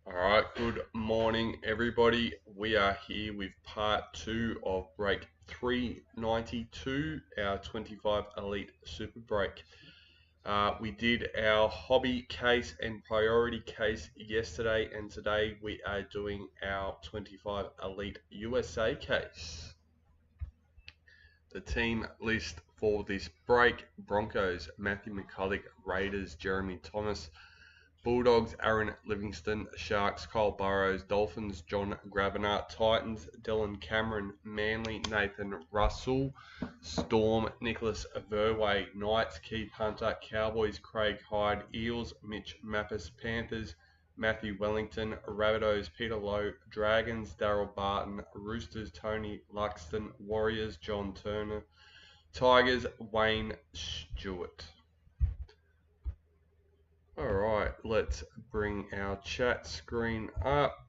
Alright, good morning everybody. We are here with part 2 of break 392, our 25 Elite Super Break. We did our hobby case and priority case yesterday, and today we are doing our 25 Elite USA case. The team list for this break: Broncos, Matthew McCullagh; Raiders, Jeremy Thomas; Bulldogs, Aaron Livingstone; Sharks, Cole Burrows; Dolphins, John Gravagna; Titans, Dylan Cameron; Manly, Nathan Russell; Storm, Nicholas Verwey; Knights, Keith Hunter; Cowboys, Craig Hyde; Eels, Mitch Mappas; Panthers, Matthew Wellington; Rabbitohs, Peter Lowe; Dragons, Daryl Barton; Roosters, Tony Luxton; Warriors, John Turner; Tigers, Wayne Stewart. Alright, let's bring our chat screen up.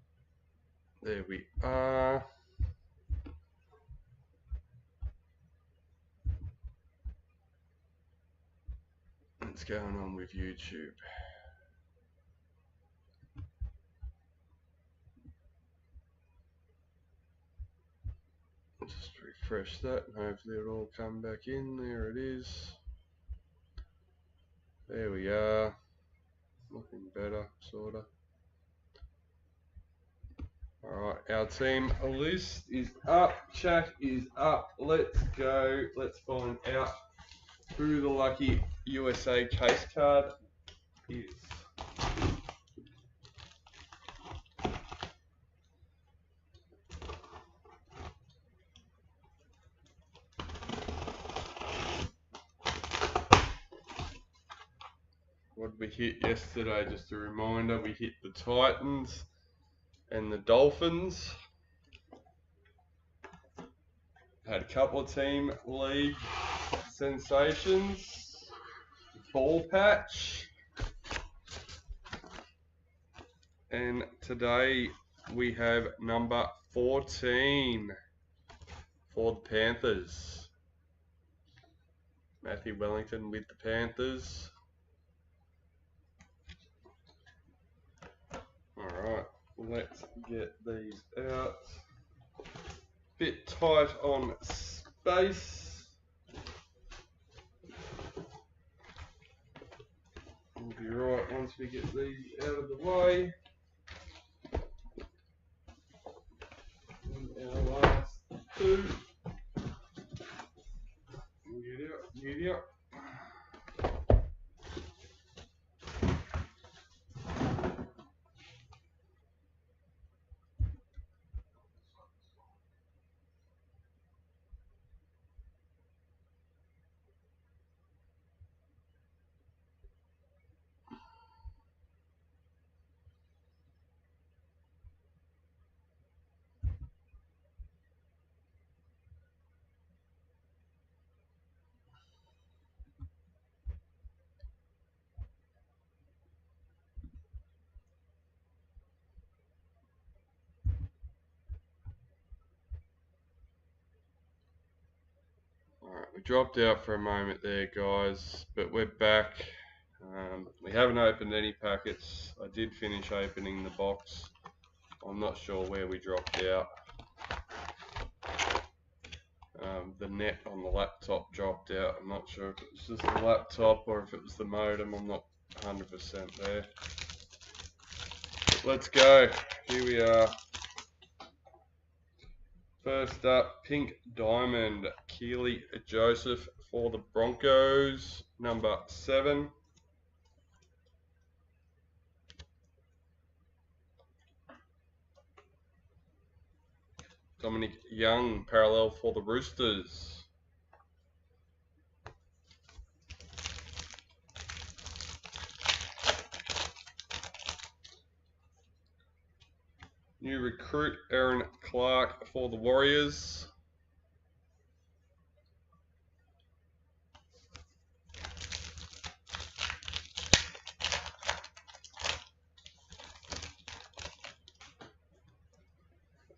There we are. What's going on with YouTube? I'll just refresh that and hopefully it'll all come back in. There it is. There we are. Looking better, sorta. Alright, our team list is up, chat is up. Let's go. Let's find out who the lucky USA case card is. What did we hit yesterday? Just a reminder, we hit the Titans and the Dolphins. Had a couple of team league sensations. Ball patch. And today we have number 14 for the Panthers. Matthew Wellington with the Panthers. Alright, let's get these out. Bit tight on space. We'll be right once we get these out of the way. And our last two. Get out. Alright, we dropped out for a moment there, guys, but we're back. We haven't opened any packets. I did finish opening the box. I'm not sure where we dropped out. The net on the laptop dropped out. I'm not sure if it was just the laptop or if it was the modem. I'm not 100% there. But let's go. Here we are. First up, Pink Diamond, Keely Joseph for the Broncos, number 7. Dominic Young, parallel for the Roosters. New recruit, Aaron Clark for the Warriors.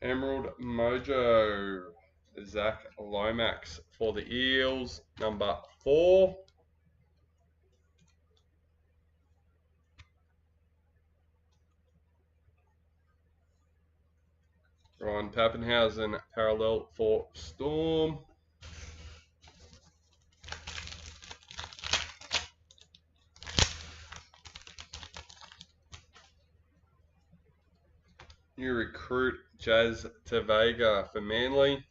Emerald Mojo, Zach Lomax for the Eels, number 4. Ryan Pappenhausen, parallel for Storm. New recruit, Jazz Tavega for Manly.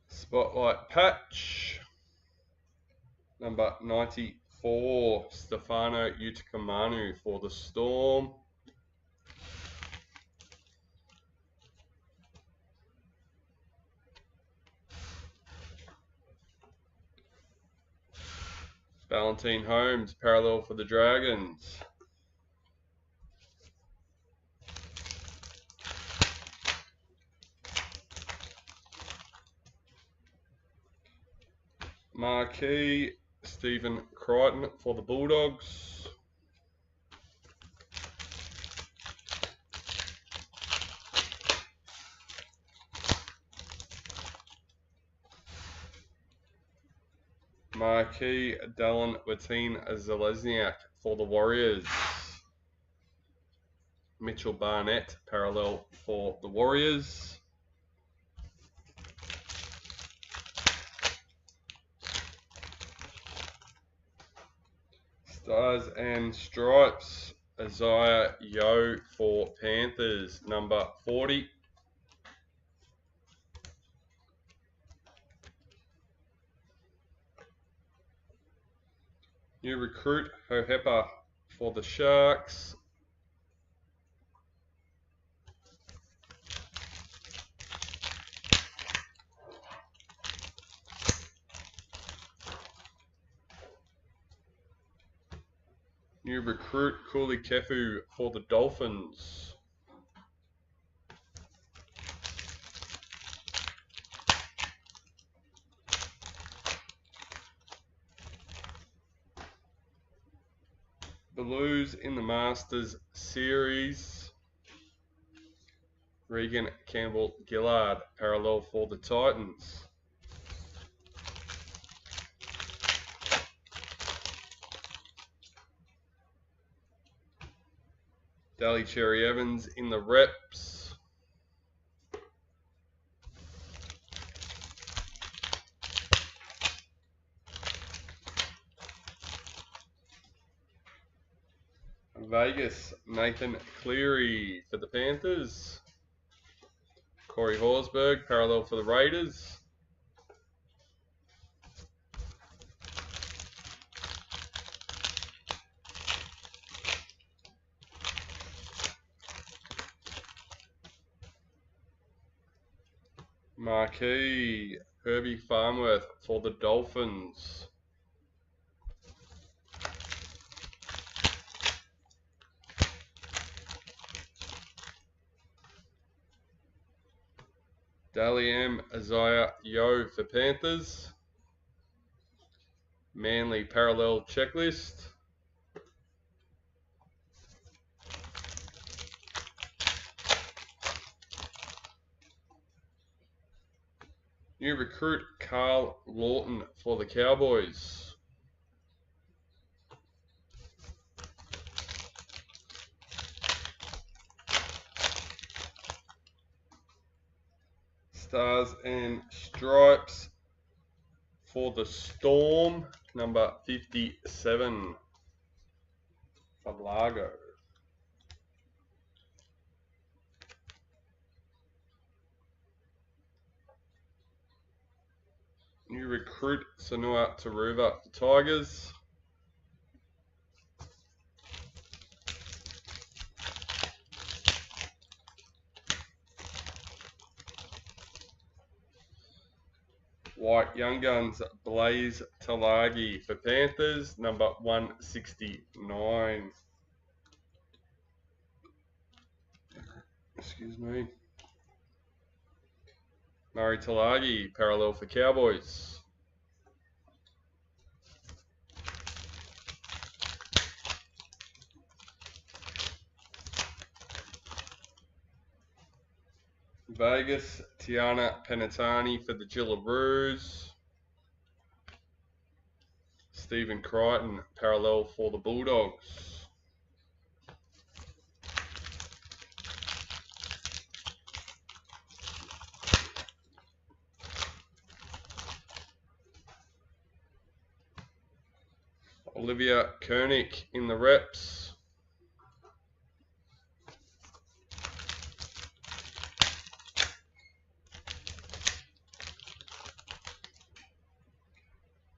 Spotlight patch, number 94, Stefano Utikamanu for the Storm. Valentine Holmes, parallel for the Dragons. Marquee, Stephen Crichton for the Bulldogs. Marquee, Dallin Watine-Zelezniak for the Warriors. Mitchell Barnett, parallel for the Warriors. Stars and Stripes, Isaiah Yeo for Panthers, number 40. New recruit, Hohepa for the Sharks. New recruit, Cooley Kefu for the Dolphins. Blues in the Masters Series. Regan Campbell-Gillard, parallel for the Titans. Daly Cherry Evans in the Reps. Vegas, Nathan Cleary for the Panthers. Corey Horsburgh, parallel for the Raiders. Marquee, Herbie Farnworth for the Dolphins. Dally M, Isaiah Yeo for Panthers. Manly parallel checklist. New recruit, Carl Lawton for the Cowboys. Stars and Stripes for the Storm, number 57, Fablago. New recruit, Sanua Taruva for Tigers. White Young Guns, Blaze Talagi for Panthers, number 169. Excuse me. Murray Talagi, parallel for Cowboys. Vegas, Tiana Penatani for the Gillaroos. Stephen Crichton, parallel for the Bulldogs. Olivia Koenig in the reps.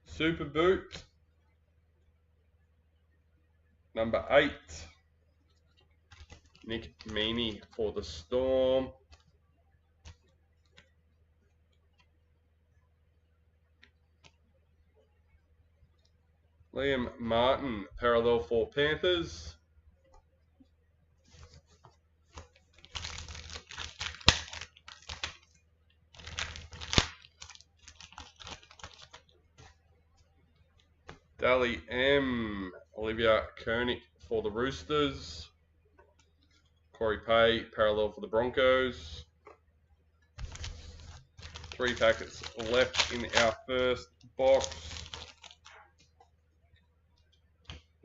Super Boot, number 8. Nick Meaney for the Storm. Liam Martin, parallel for Panthers. Dally M, Olivia Koenig for the Roosters. Corey Pay, parallel for the Broncos. 3 packets left in our first box.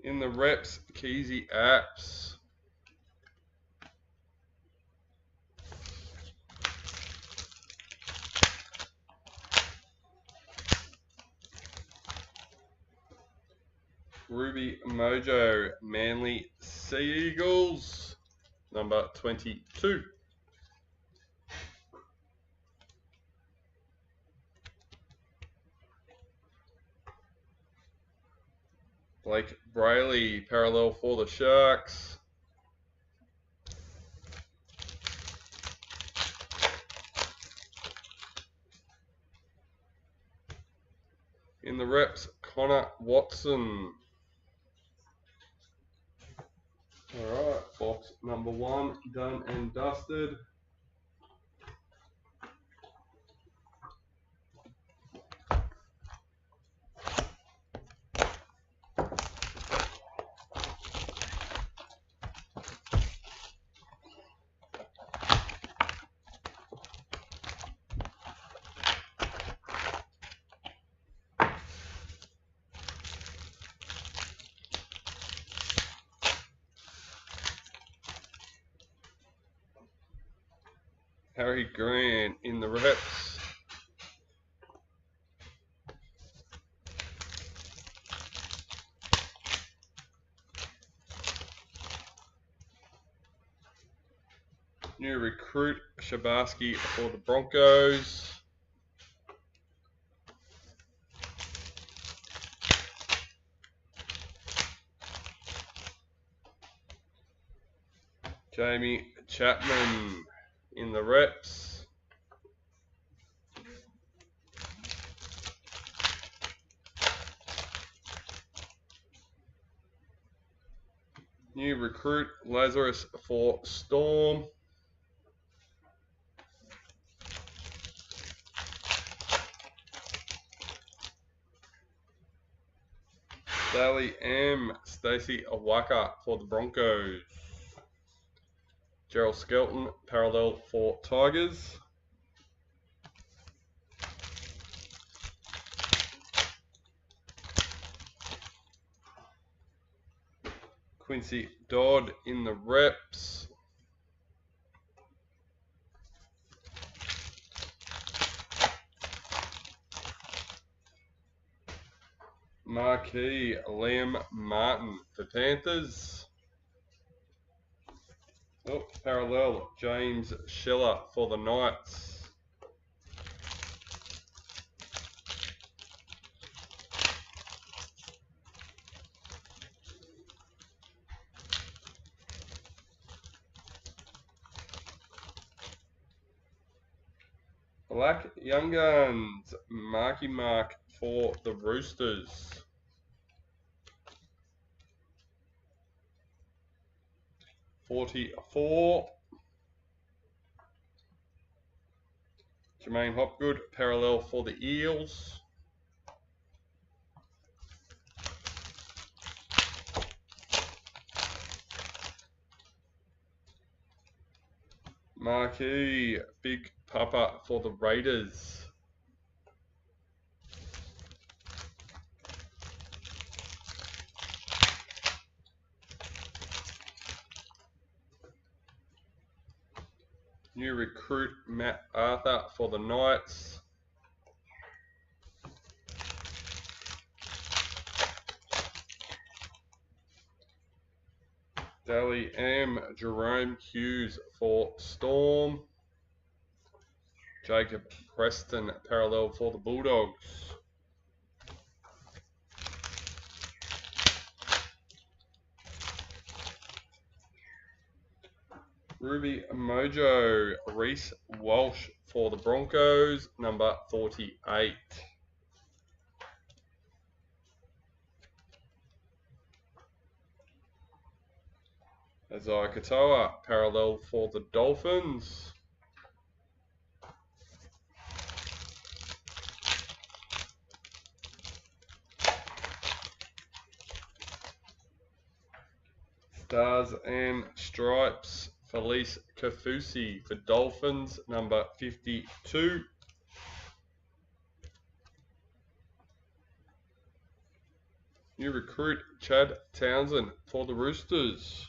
In the reps, Keezy Apps. Ruby Mojo, Manly Sea Eagles, number 22. Blake Brayley, parallel for the Sharks. In the reps, Connor Watson. Alright, box number 1 done and dusted. Harry Grant in the reps. New recruit Shabarsky for the Broncos. Jamie Chapman in the reps. New recruit Lazarus for Storm. Dally M, Stacey Awaka for the Broncos. Gerald Skelton, parallel for Tigers. Quincy Dodd in the reps. Marquee Liam Martin for Panthers. Oh, parallel James Schiller for the Knights. Black Young Guns, Marky Mark for the Roosters. $44. Jermaine Hopgood, parallel for the Eels. Marquee, Big Papa for the Raiders. New recruit, Matt Arthur for the Knights. Daly M. Jerome Hughes for Storm. Jacob Preston, parallel for the Bulldogs. Ruby Mojo, Reece Walsh for the Broncos, number 48. Isaiah Katoa, parallel for the Dolphins. Stars and Stripes, Felice Kafusi for Dolphins, number 52. New recruit, Chad Townsend for the Roosters.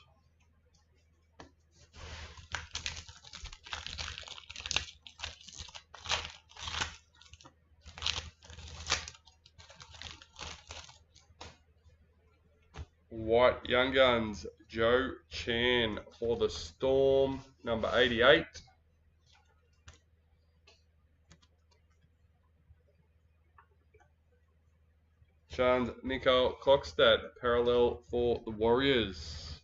White Young Guns, Joe Chan for the Storm, number 88. Chan's Nicole Klokstad, parallel for the Warriors.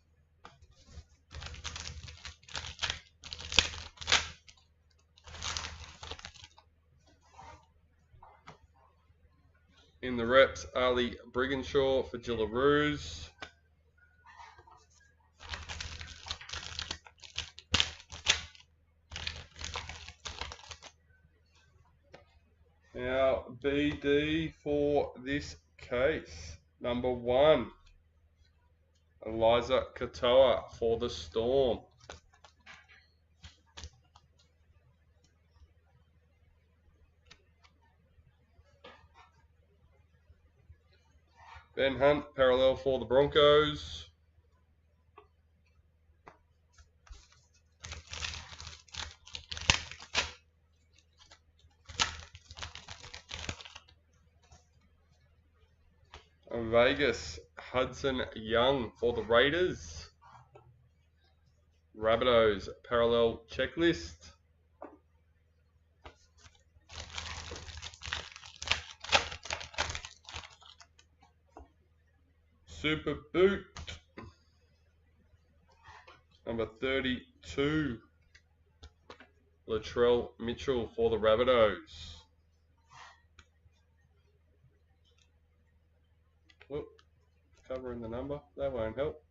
In the reps, Ali Brigginshaw for Gillaroos. Now, BD for this case, number 1, Eliza Katoa for the Storm. Ben Hunt, parallel for the Broncos. Vegas, Hudson Young for the Raiders. Rabbitohs, parallel checklist. Super Boot, number 32. Latrell Mitchell for the Rabbitohs. Whoop, covering the number, that won't help.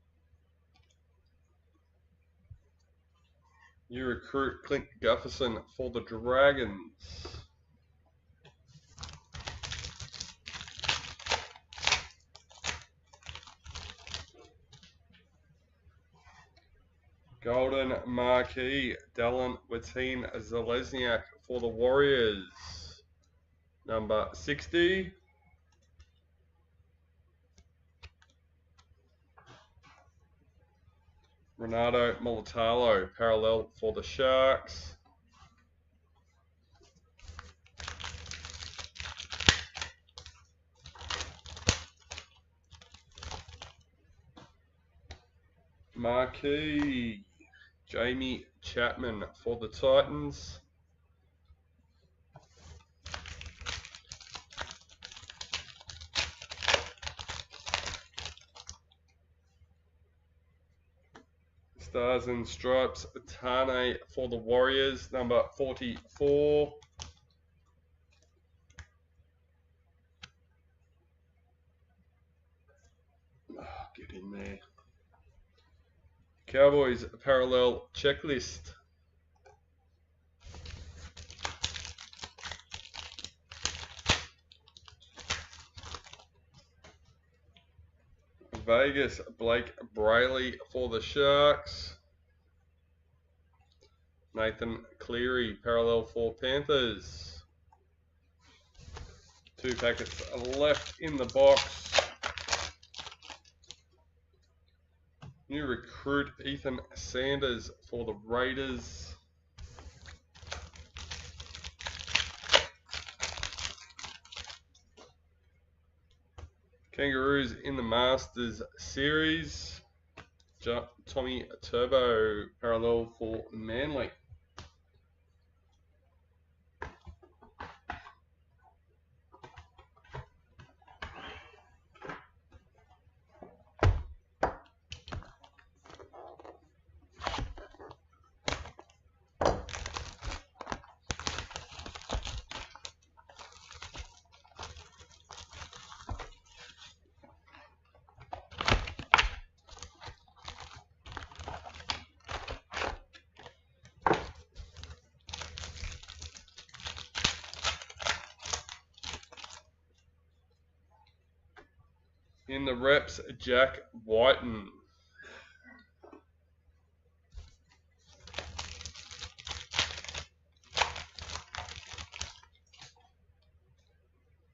New recruit Clint Gufferson for the Dragons. Golden Marquee, Dallin Watine Zalesniak for the Warriors, number 60. Renato Molitalo, parallel for the Sharks. Marquee, Jamie Chapman for the Titans. Stars and Stripes, Tane for the Warriors, number 44. Get in there. Cowboys, parallel checklist. Vegas, Blake Brayley for the Sharks. Nathan Cleary, parallel for Panthers. 2 packets left in the box. New recruit Ethan Sanders for the Raiders. Kangaroos in the Masters Series. Tommy Turbo, parallel for Manly. In the reps, Jack Whiten.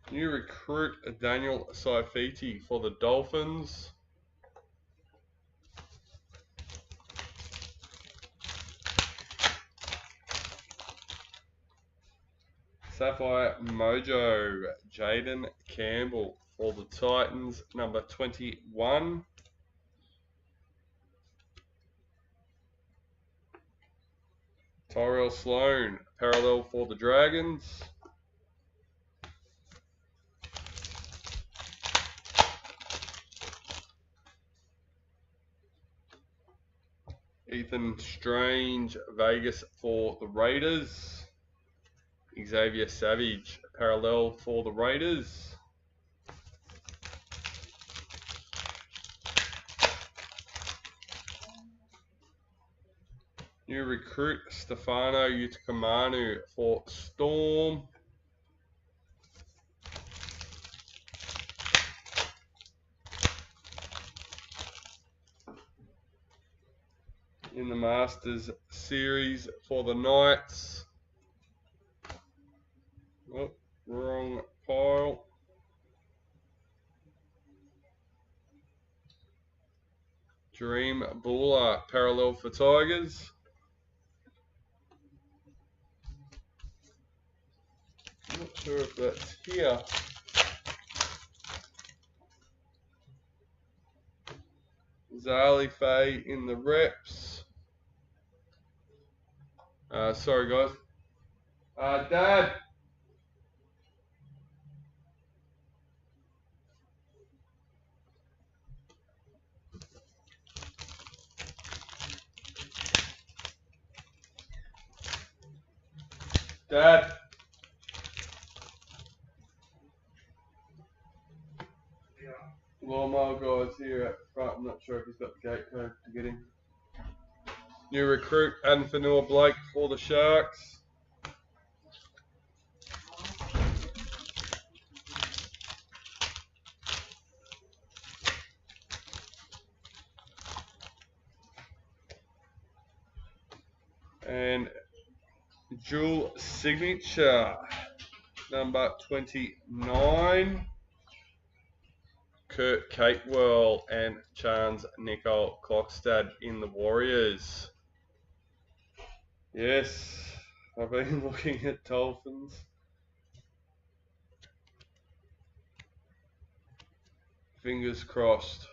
New recruit Daniel Saifiti for the Dolphins. Sapphire Mojo, Jaden Campbell for the Titans, number 21. Tyrell Sloan, parallel for the Dragons. Ethan Strange, Vegas for the Raiders. Xavier Savage, parallel for the Raiders. New recruit Stefano Utokamanu for Storm. In the Masters Series for the Knights. Oh, wrong pile. Dream Buller, parallel for Tigers. Not sure if that's here. Zali Faye in the reps. Sorry guys. Dad. Dad. Lawnmower guy's here at the front. I'm not sure if he's got the gate code to get in. New recruit Adam Fanua Blake for the Sharks. And dual signature number 29. Kurt Catewell and Chance Nicole Clockstad in the Warriors. Yes, I've been looking at Dolphins. Fingers crossed.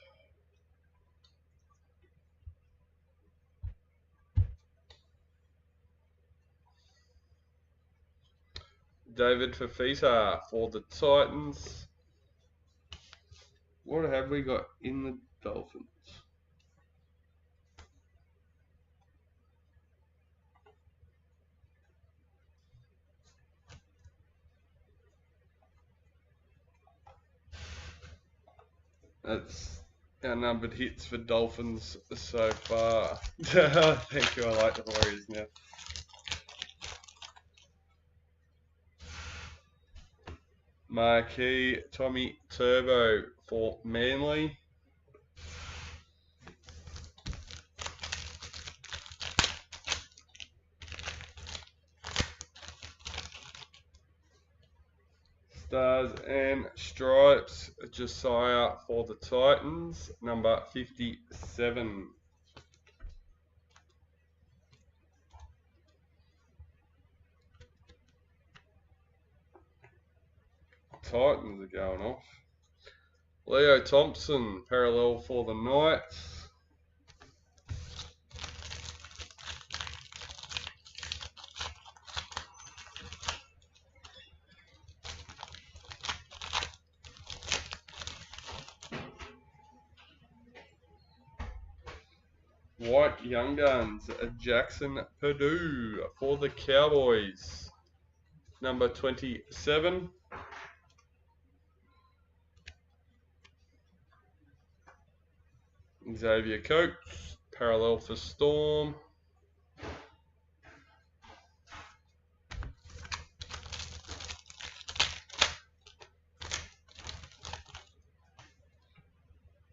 David Fafita for the Titans. What have we got in the Dolphins? That's our numbered hits for Dolphins so far. Thank you, I like the Warriors now. Marquee Tommy Turbo for Manly. Stars and Stripes, Josiah for the Titans, number 57. Titans are going off. Leo Thompson, parallel for the Knights. White Young Guns, Jackson Purdue for the Cowboys, number 27. Xavier Coates, parallel for Storm.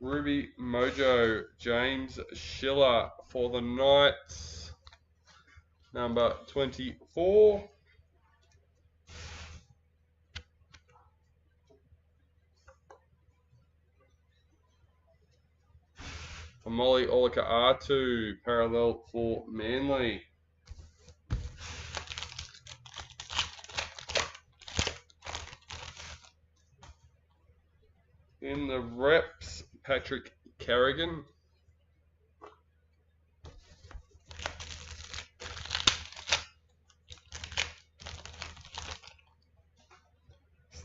Ruby Mojo, James Schiller for the Knights, number 24. Molly Olika R2, parallel for Manly. In the reps, Patrick Carrigan.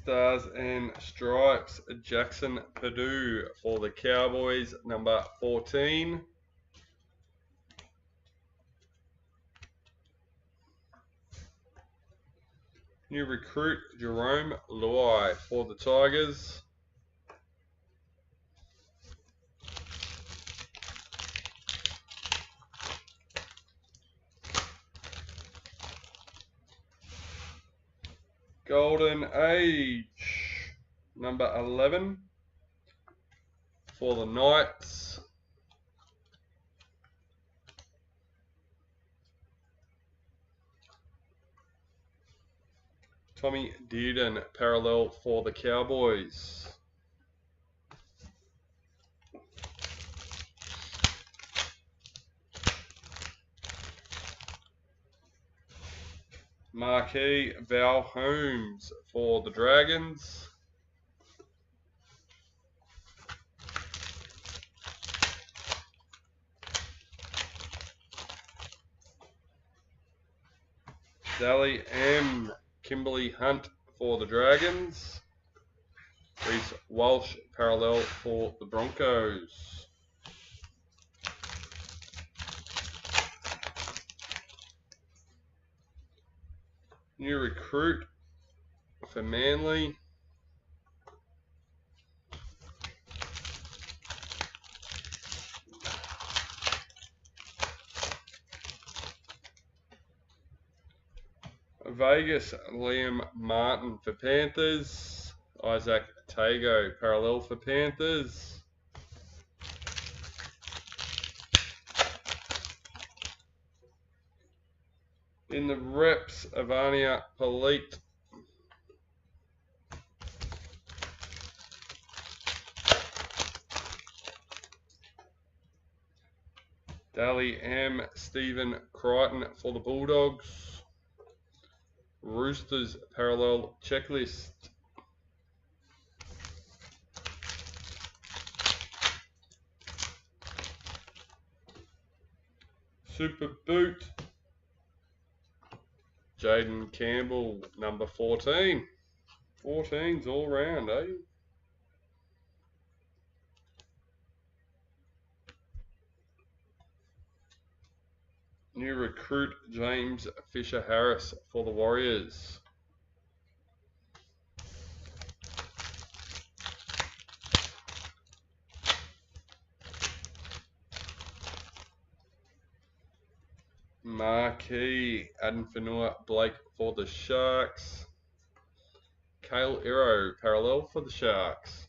Stars and Stripes, Jackson Purdue for the Cowboys, number 14. New recruit, Jerome Lowe for the Tigers. Golden Age, number 11 for the Knights. Tommy Dearden, parallel for the Cowboys. Marquee Val Holmes for the Dragons. Dally M. Kimberly Hunt for the Dragons. Reece Walsh, parallel for the Broncos. New recruit for Manly. Vegas, Liam Martin for Panthers. Isaac Tago, parallel for Panthers. In the reps, Avania Polite. Dally M. Stephen Crichton for the Bulldogs. Roosters parallel checklist. Super Boot. Jaden Campbell, number 14. 14's all round, eh? New recruit, James Fisher-Harris for the Warriors. Marquee, Adenfanua Blake for the Sharks. Kale Iro, parallel for the Sharks.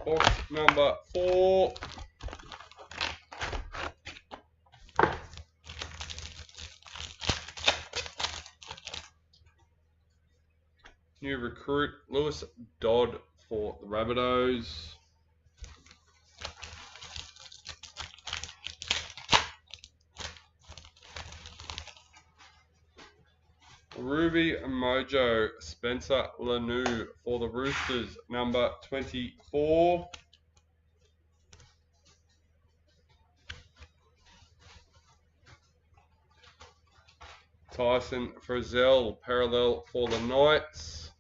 Box number 4. New recruit, Lewis Dodd for the Rabbitohs. Ruby Mojo, Spencer Lanu for the Roosters, number 24. Tyson Frizzell, parallel for the Knights.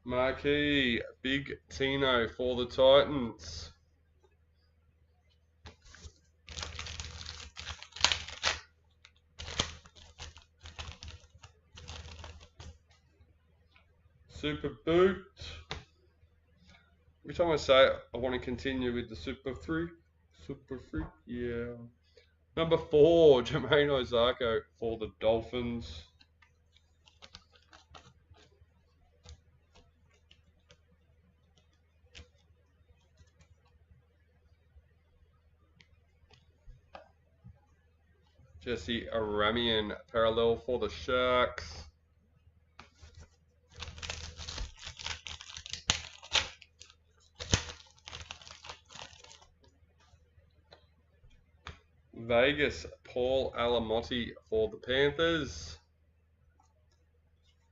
Marquee, Big Tino for the Titans. Super Boot. Every time I say it, I want to continue with the Super Fruit. Super Fruit, yeah. Number 4, Jermaine Ozako for the Dolphins. Jesse Aramian, parallel for the Sharks. Vegas, Paul Alamotti for the Panthers.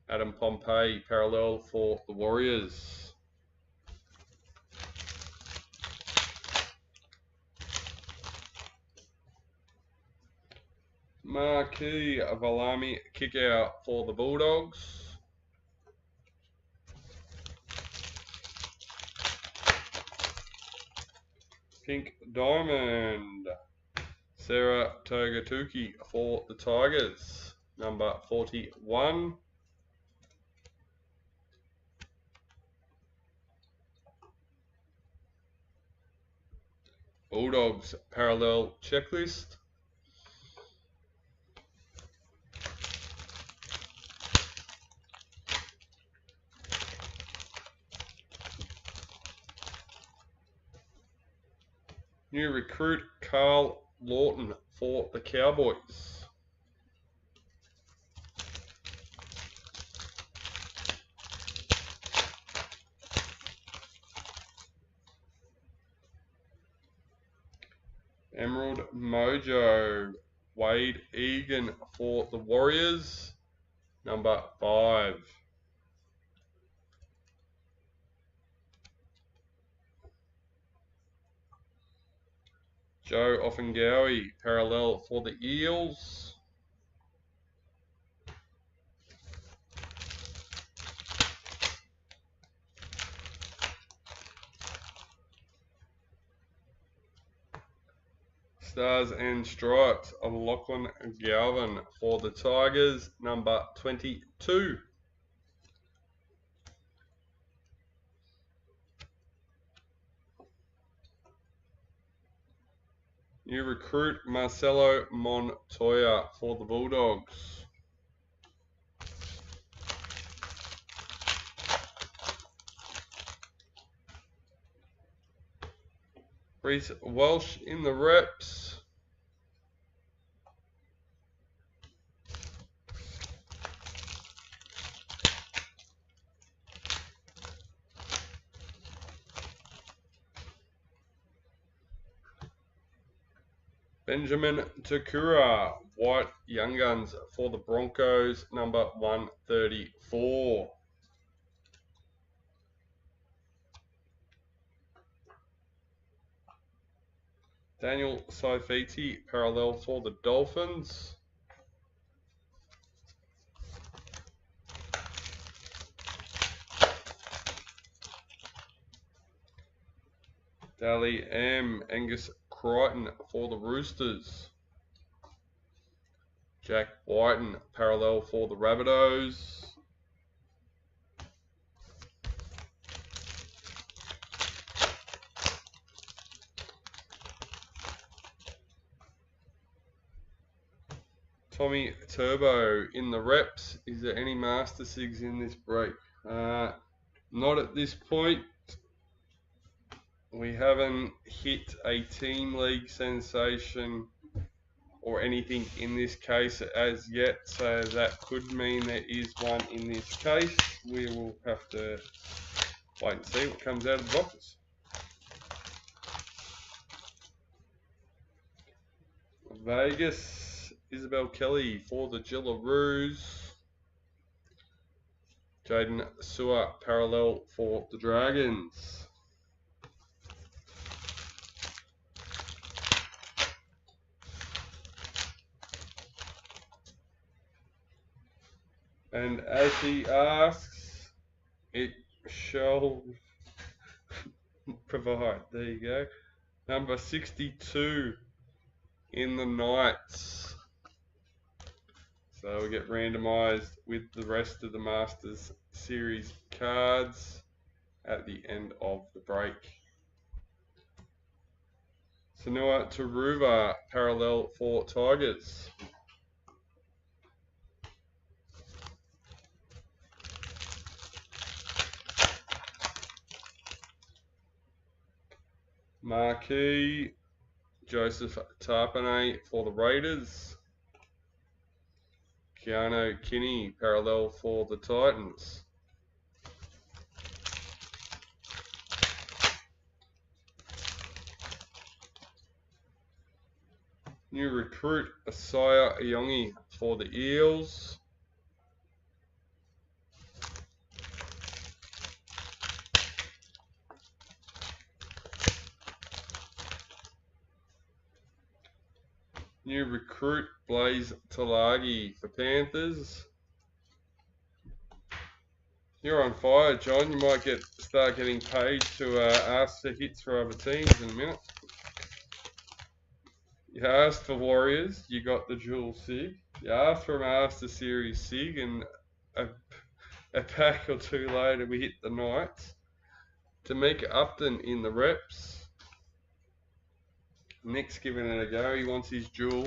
Adam Pompey, parallel for the Warriors. Marquee Valami, kick out for the Bulldogs. Pink Diamond, Sarah Togatuki for the Tigers, number 41. Bulldogs, parallel checklist. New recruit, Carl Lawton for the Cowboys. Emerald Mojo, Wade Egan for the Warriors, number 5. Joe Offengowie, parallel for the Eels. Stars and Stripes of Lachlan Galvin for the Tigers, number 22. New recruit, Marcelo Montoya for the Bulldogs. Reece Welsh in the reps. Benjamin Takura, White Young Guns for the Broncos, number 134. Daniel Saifiti, parallel for the Dolphins. Dally M, Angus Crichton for the Roosters. Jack Whiten, parallel for the Rabbitohs. Tommy Turbo in the reps. Is there any Master Sigs in this break? Not at this point. We haven't hit a team league sensation or anything in this case as yet, so that could mean there is one in this case. We will have to wait and see what comes out of the boxes. Vegas, Isabel Kelly for the Gillaroos. Jaden Sewer parallel for the Dragons. And as he asks, it shall provide. There you go. Number 62 in the Knights. So we get randomized with the rest of the Masters Series cards at the end of the break. Sanua Taruva parallel for Tigers. Marquee, Joseph Tarpanay for the Raiders. Keanu Kinney parallel for the Titans. New recruit Asaya Iongi for the Eels. New recruit Blaze Talagi for Panthers. You're on fire, John. You might start getting paid to ask for hits for other teams in a minute. You asked for Warriors, you got the dual SIG. You asked for a Master Series SIG, and a pack or two later we hit the Knights. Tamika Upton in the reps. Nick's giving it a go. He wants his dual.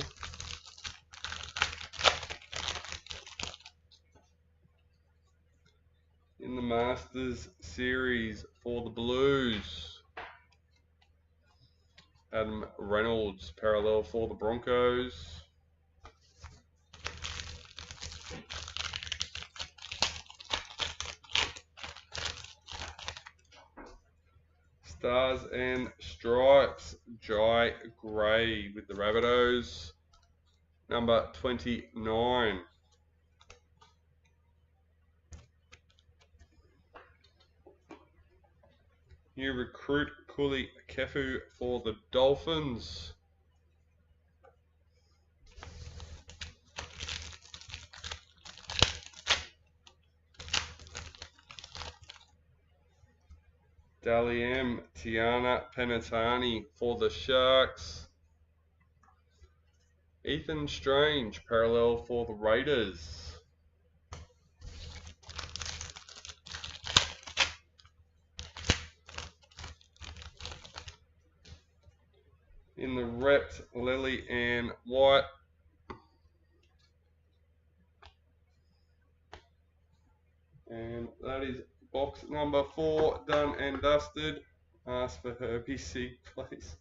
In the Masters Series for the Blues. Adam Reynolds parallel for the Broncos. Stars and Stripes, Jai Gray with the Rabbitohs. Number 29. New recruit Kuli Kefu for the Dolphins. Dally M, Tiana Penatani for the Sharks. Ethan Strange parallel for the Raiders. In the reps, Lily Ann White. And that is box number 4 done and dusted. Ask for Herbie Sig, please.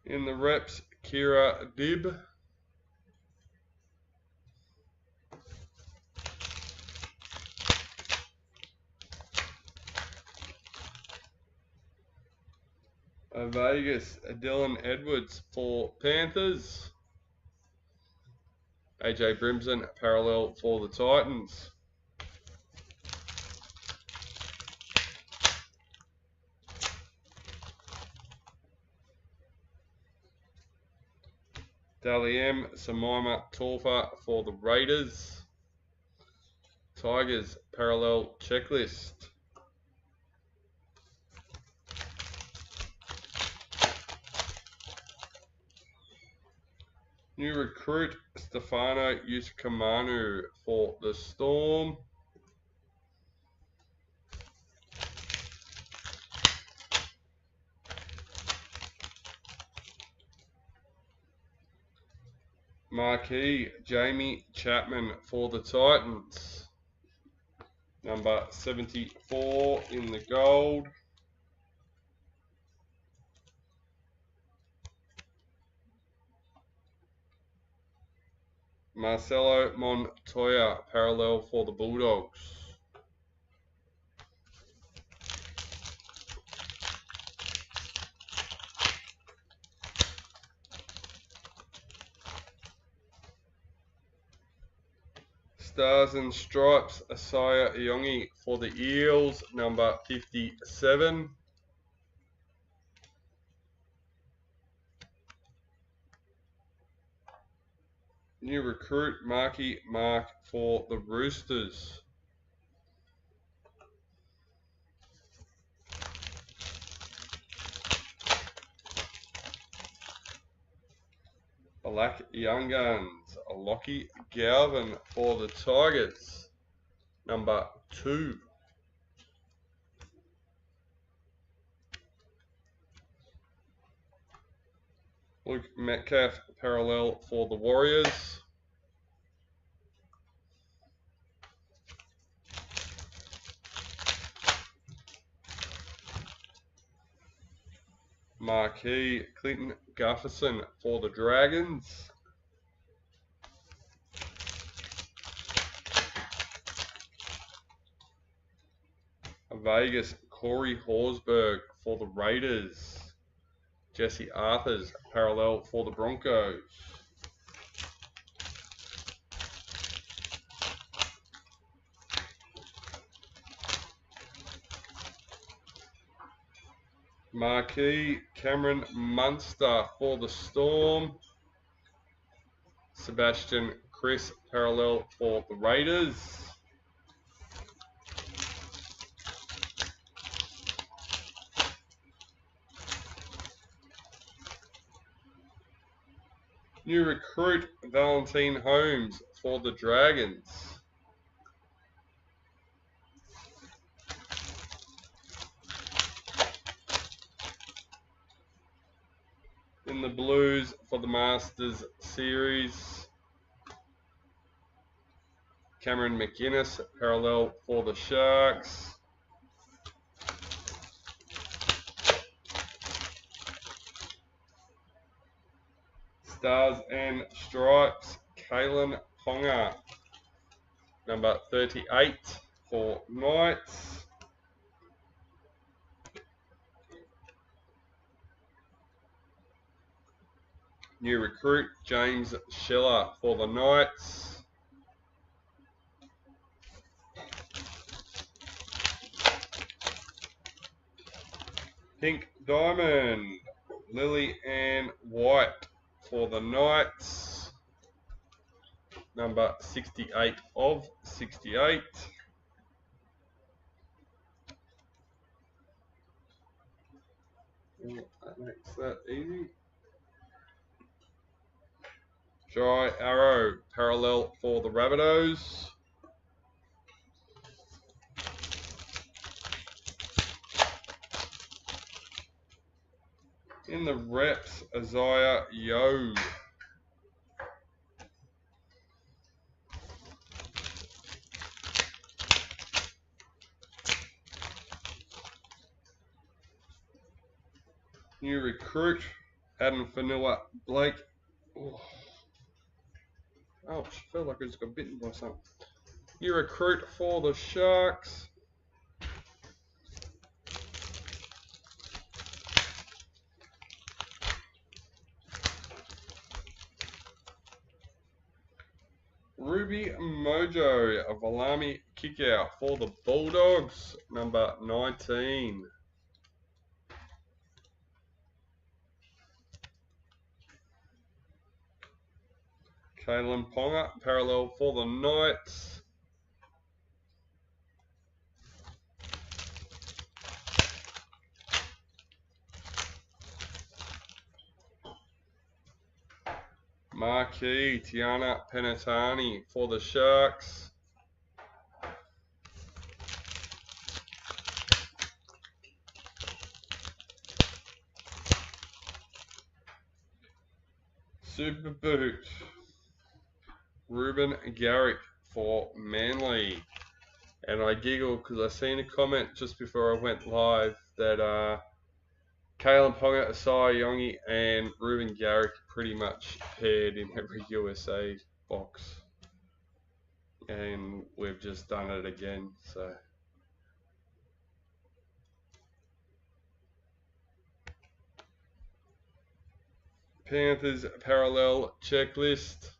In the reps, Kira Dib. Vegas, Dylan Edwards for Panthers. AJ Brimson, parallel for the Titans. Dally M, Samaima Torfa for the Raiders. Tigers, parallel checklist. New recruit, Stefano Yusukamanu for the Storm. Marquee, Jamie Chapman for the Titans. Number 74 in the gold. Marcelo Montoya, parallel for the Bulldogs. Stars and Stripes, Asaya Iongi for the Eels, number 57. New recruit, Marky Mark for the Roosters. Black Young Guns, Lockie Galvin for the Tigers, number 2. Luke Metcalf, parallel for the Warriors. Marquee, Clinton Gufferson for the Dragons. Vegas, Corey Horsburgh for the Raiders. Jesse Arthurs, parallel for the Broncos. Marquee, Cameron Munster for the Storm. Sebastian Chris, parallel for the Raiders. New recruit, Valentine Holmes for the Dragons. In the Blues for the Masters Series, Cameron McInnes, parallel for the Sharks. Stars and Stripes, Kalen Ponga, number 38 for Knights. New recruit, James Scheller for the Knights. Pink Diamond, Lily Ann White for the Knights. Number 68 of 68. That makes that easy. Dry Arrow, parallel for the Rabbitohs. In the reps, Isaiah Yeo. New recruit, Adam Fanua Blake. Oh, ouch, felt like I just got bitten by something. New recruit for the Sharks. Jojo, a Valami kick out for the Bulldogs, number 19. Kalen Ponga, parallel for the Knights. Marquee, Tiana Penatani for the Sharks. Super Boot, Ruben Garrick for Manly. And I giggled because I seen a comment just before I went live that Kalen Ponga, Asai Yongi, and Ruben Garrick pretty much paired in every USA box. And we've just done it again, so. Panthers parallel checklist.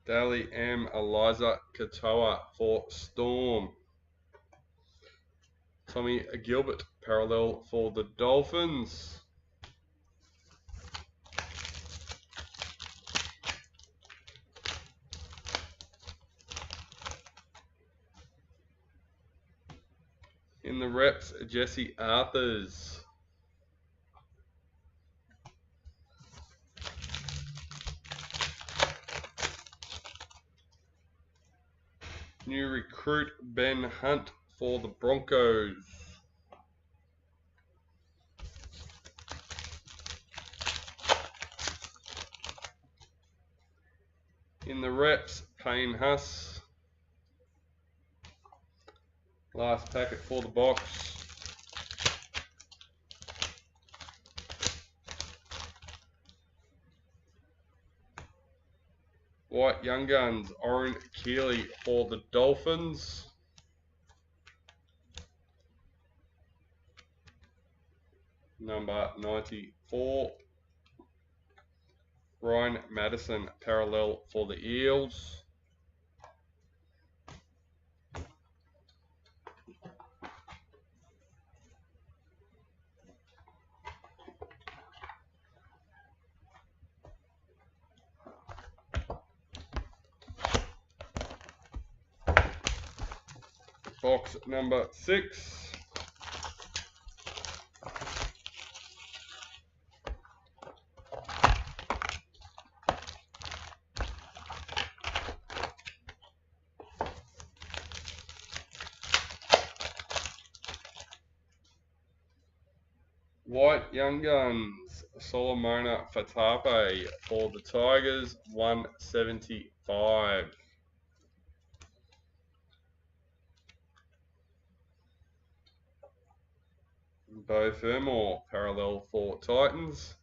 Dally M. Eliza Katoa for Storm. Tommy Gilbert parallel for the Dolphins. In the reps, Jesse Arthurs. New recruit Ben Hunt for the Broncos. In the reps, Payne Huss. Last packet for the box. White Young Guns, Oren Keeley for the Dolphins. Number 94. Ryan Madison, parallel for the Eels. Box number 6. White Young Guns, Solomona Fatape for the Tigers, 175. Bo Fermor, parallel for Titans.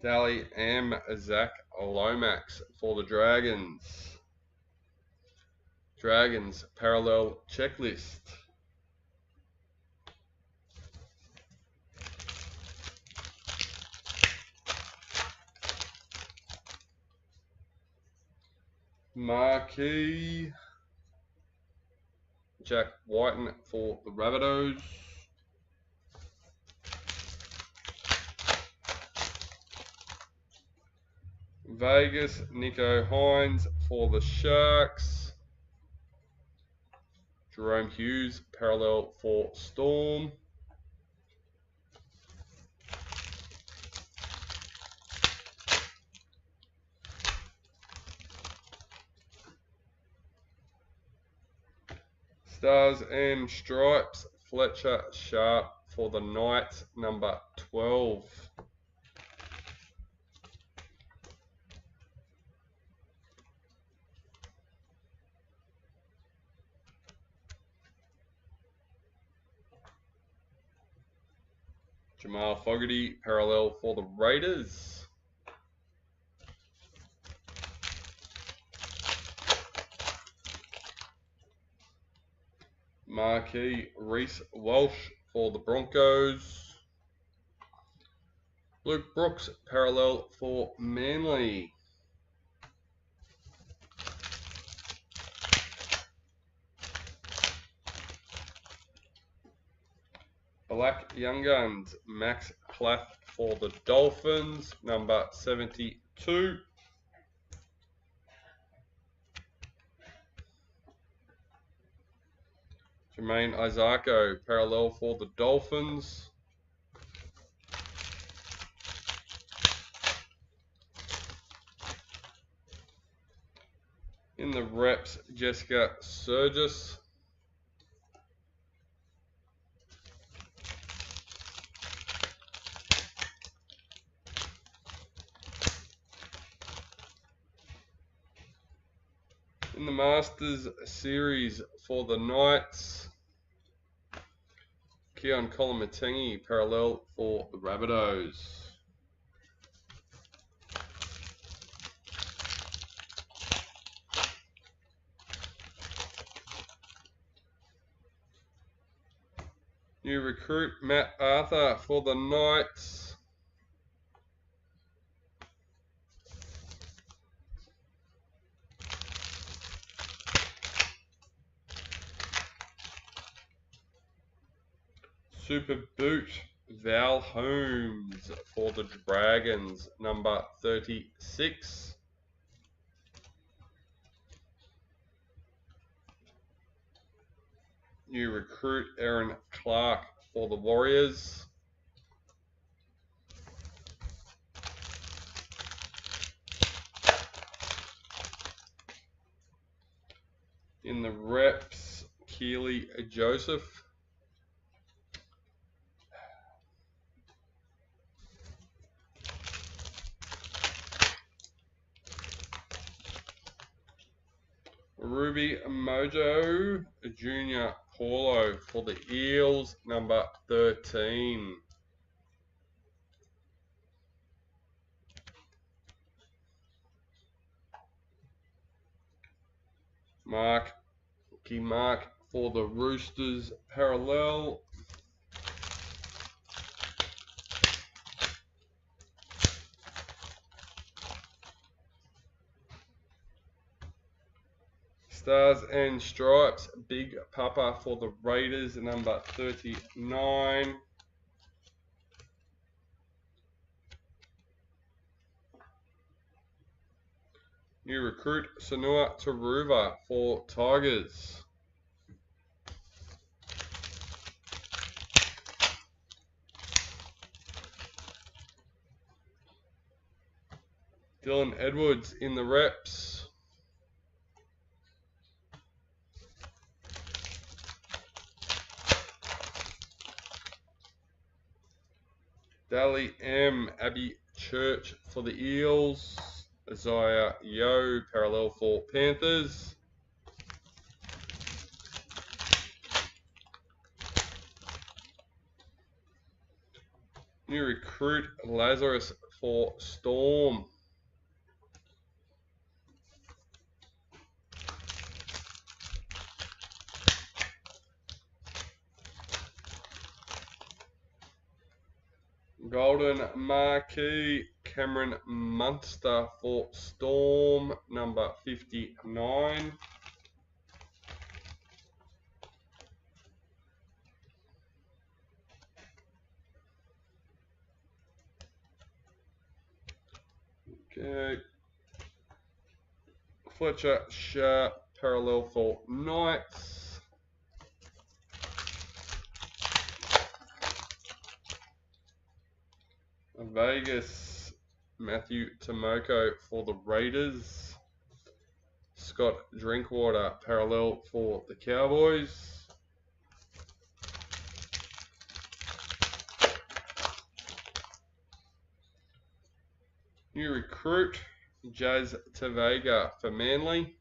Dally M. Zach Lomax for the Dragons. Dragons parallel checklist. Marquee, Jack Whiten for the Rabbitohs. Vegas, Nico Hines for the Sharks. Jerome Hughes, parallel for Storm. Stars and Stripes, Fletcher Sharp for the Knights, number 12. Jamal Fogarty, parallel for the Raiders. Marquee Reece Walsh for the Broncos. Luke Brooks, parallel for Manly. Black Young Guns, Max Claff for the Dolphins, number 72. Jermaine Isako, parallel for the Dolphins. In the reps, Jessica Surgis. In the Masters Series for the Knights, Keon Kolomatangi, parallel for the Rabbitohs. New recruit, Matt Arthur for the Knights. Super Boot, Val Holmes for the Dragons, number 36. New recruit, Aaron Clark for the Warriors. In the reps, Keely Joseph. Ruby Mojo Junior Paulo for the Eels, number 13. Mark for the Roosters, parallel. Stars and Stripes, Big Papa for the Raiders, number 39. New recruit, Sanua Taruva for Tigers. Dylan Edwards in the reps. Dally M, Abby Church for the Eels. Isaiah Yo, parallel for Panthers. New recruit, Lazarus for Storm. Golden Marquee, Cameron Munster for Storm, number 59. Okay. Fletcher Sharp, parallel for Knights. Vegas, Matthew Tomoko for the Raiders. Scott Drinkwater, parallel for the Cowboys. New recruit, Jazz Tavega for Manly.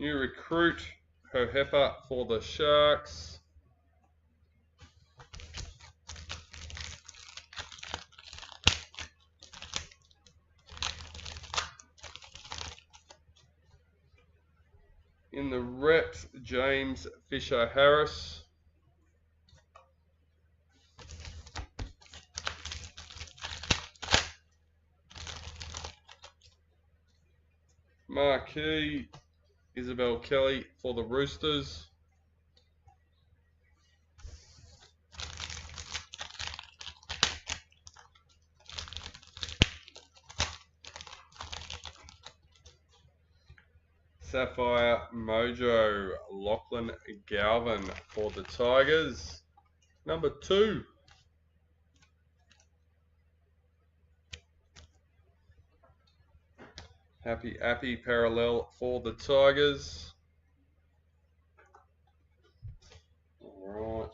New recruit, Hohepa for the Sharks. In the reps, James Fisher-Harris. Marquee, Isabel Kelly for the Roosters. Sapphire Mojo, Lachlan Galvin for the Tigers. Number 2. Happy Appy parallel for the Tigers. Alright.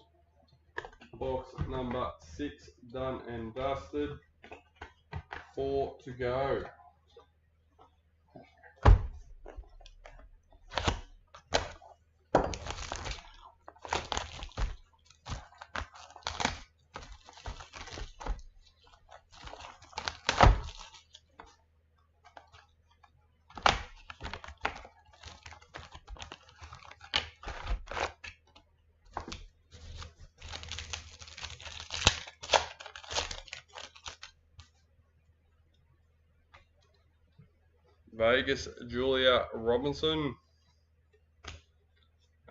Box number 6 done and dusted. 4 to go. Vegas, Julia Robinson.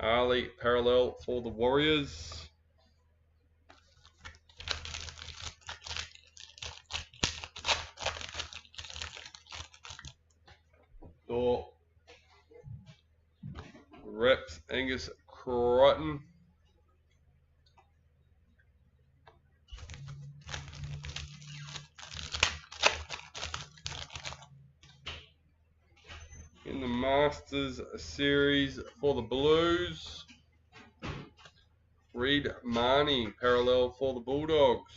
Ali parallel for the Warriors. Door. Reps, Angus Crichton. In the Masters series for the Blues, Reed Marnie parallel for the Bulldogs.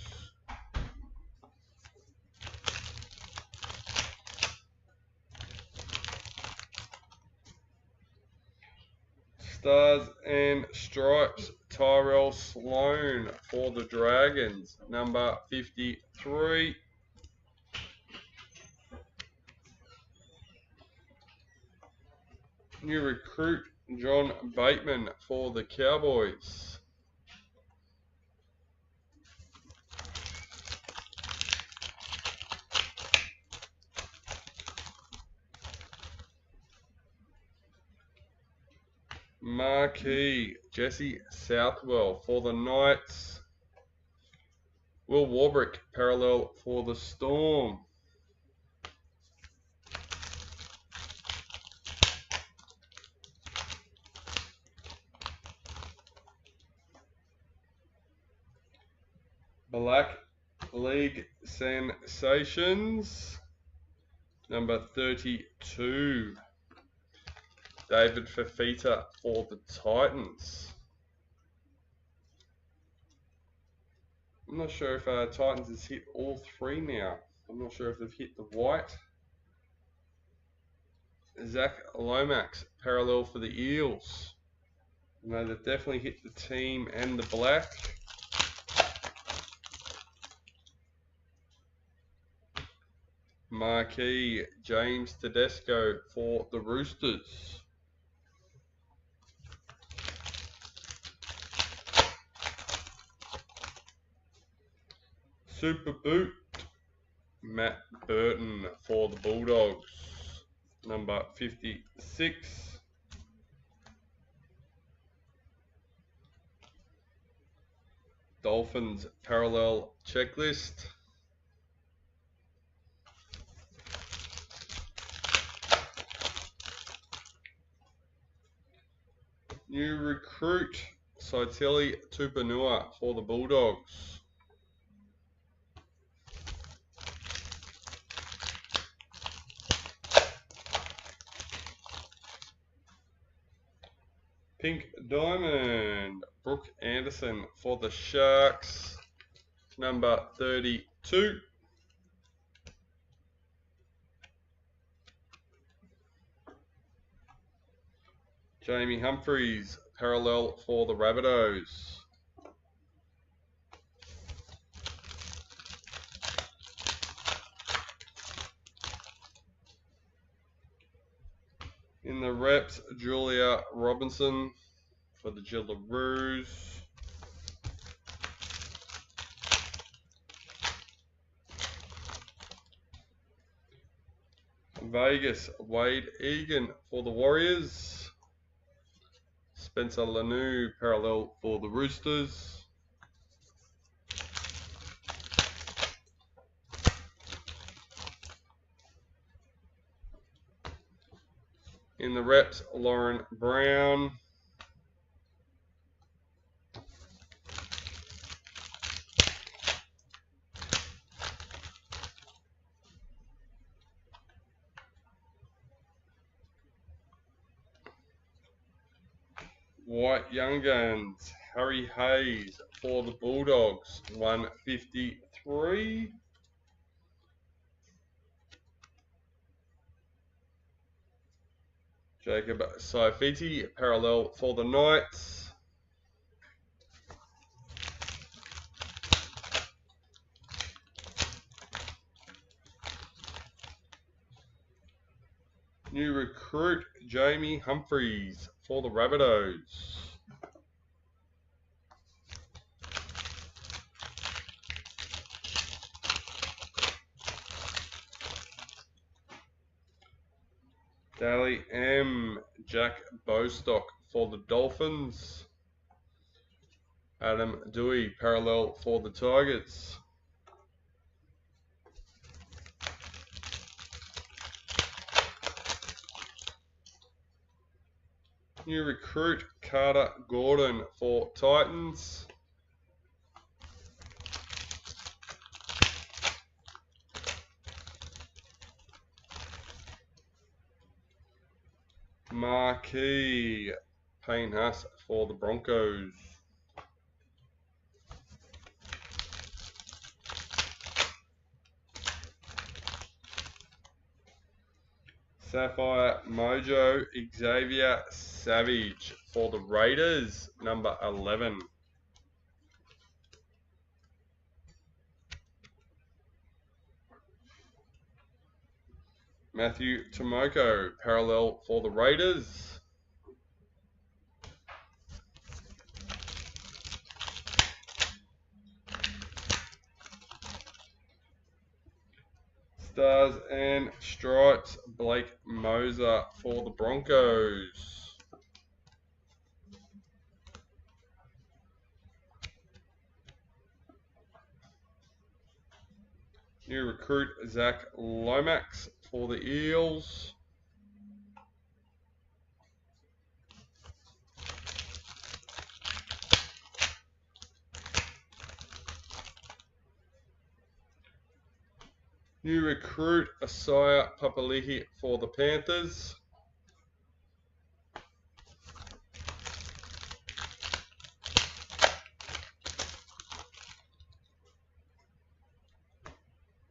Stars and Stripes, Tyrell Sloan for the Dragons, number 53. New recruit, John Bateman for the Cowboys. Marquee, Jesse Southwell for the Knights. Will Warbrick parallel for the Storm. Black League Sensations, number 32. David Fafita for the Titans. I'm not sure if Titans has hit all 3 now. I'm not sure if they've hit the white. Zach Lomax, parallel for the Eels. No, they've definitely hit the team and the black. Marquee, James Tedesco for the Roosters. Super Boot, Matt Burton for the Bulldogs, number 56. Dolphins parallel checklist. New recruit, Saitili Tupanua for the Bulldogs. Pink Diamond, Brooke Anderson for the Sharks, number 32. Jamie Humphries, parallel for the Rabbitohs. In the reps, Julia Robinson for the Jillaroos. Vegas, Wade Egan for the Warriors. Spencer Lanu, parallel for the Roosters. In the reps, Lauren Brown. White Young Guns, Harry Hayes for the Bulldogs, 153. Jacob Saifiti, parallel for the Knights. New recruit, Jamie Humphries for the Rabbitohs. Daly M. Jack Bostock for the Dolphins. Adam Dewey, parallel for the Tigers. New recruit, Carter Gordon for Titans. Marquee Payne Haas for the Broncos. Sapphire Mojo Xavier Savage for the Raiders, number 11. Matthew Tomoko, parallel for the Raiders. Stars and Stripes, Blake Moser for the Broncos. New recruit, Zach Lomax for the Eels. New recruit, Asaya Papalihi for the Panthers.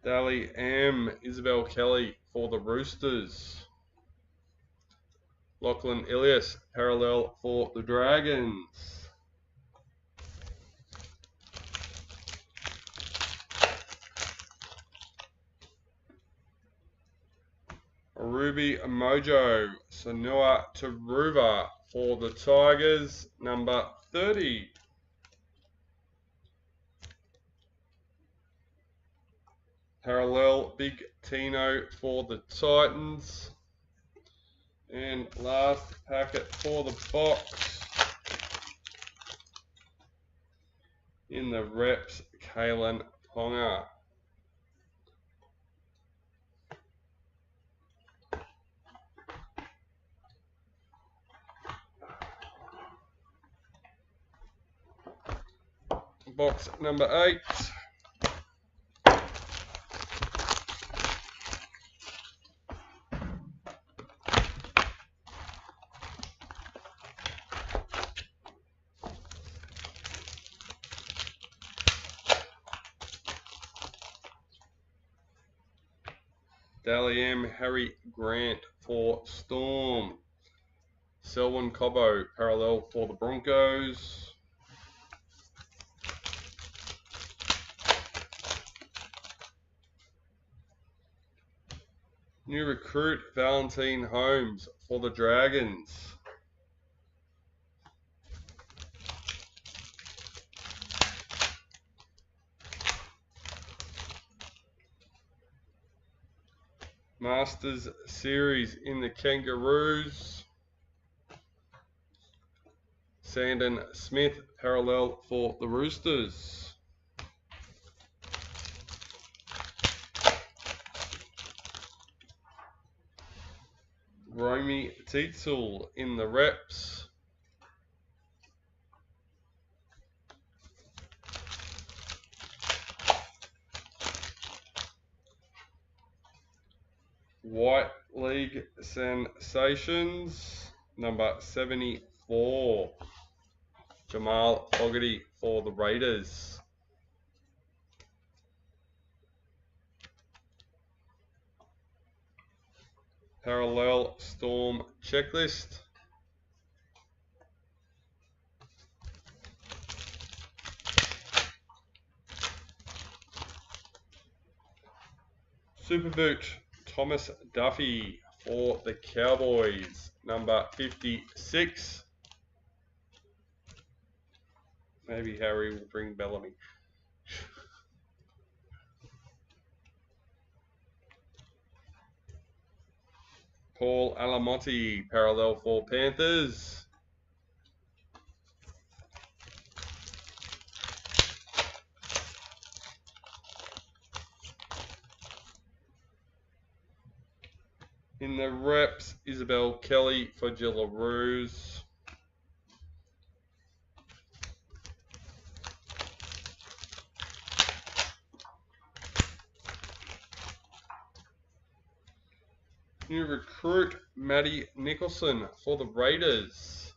Daly M. Isabel Kelly for the Roosters. Lachlan Ilias, parallel for the Dragons. Ruby Mojo, Sanua Taruva for the Tigers, number 30. Parallel Big Tino for the Titans. And last packet for the box. In the reps, Kalen Ponga. Box number 8. Dally M. Harry Grant for Storm. Selwyn Cobbo, parallel for the Broncos. New recruit, Valentine Holmes for the Dragons. Masters Series in the Kangaroos. Sandon Smith, parallel for the Roosters. Romy Tietzel in the reps. White League Sensations, number 74. Jamal Fogarty for the Raiders. Parallel Storm checklist. Super Boot, Thomas Duffy for the Cowboys, number 56. Maybe Harry will bring Bellamy. Paul Alamonte, parallel for Panthers. In the reps, Isabel Kelly for Gillaroos. New recruit, Maddie Nicholson for the Raiders.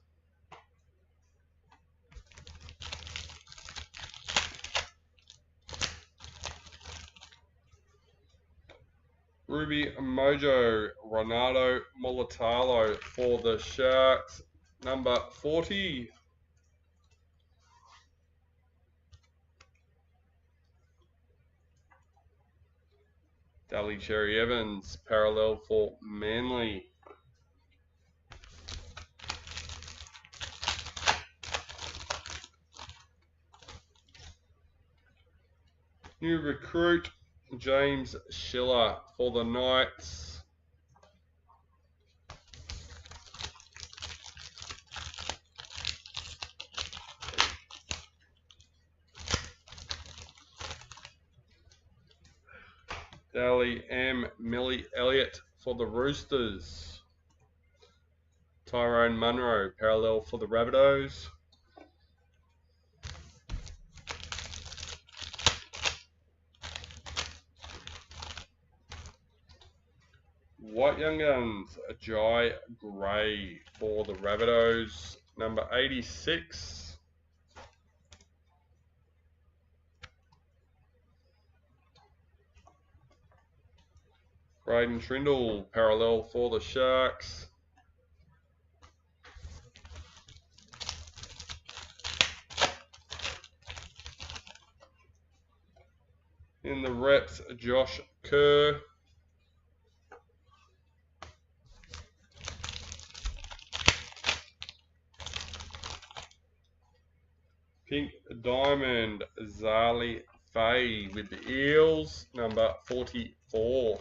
Ruby Mojo, Ronaldo Molitalo for the Sharks, number 40. Dally Cherry Evans, parallel for Manly. New recruit, James Schiller for the Knights. Dally M. Millie Elliott for the Roosters. Tyrone Munro, parallel for the Rabbitohs. White Young Guns, Jai Gray for the Rabbitohs, number 86. Braden Trindle, parallel for the Sharks. In the reps, Josh Kerr. Pink Diamond, Zali Faye with the Eels, number 44.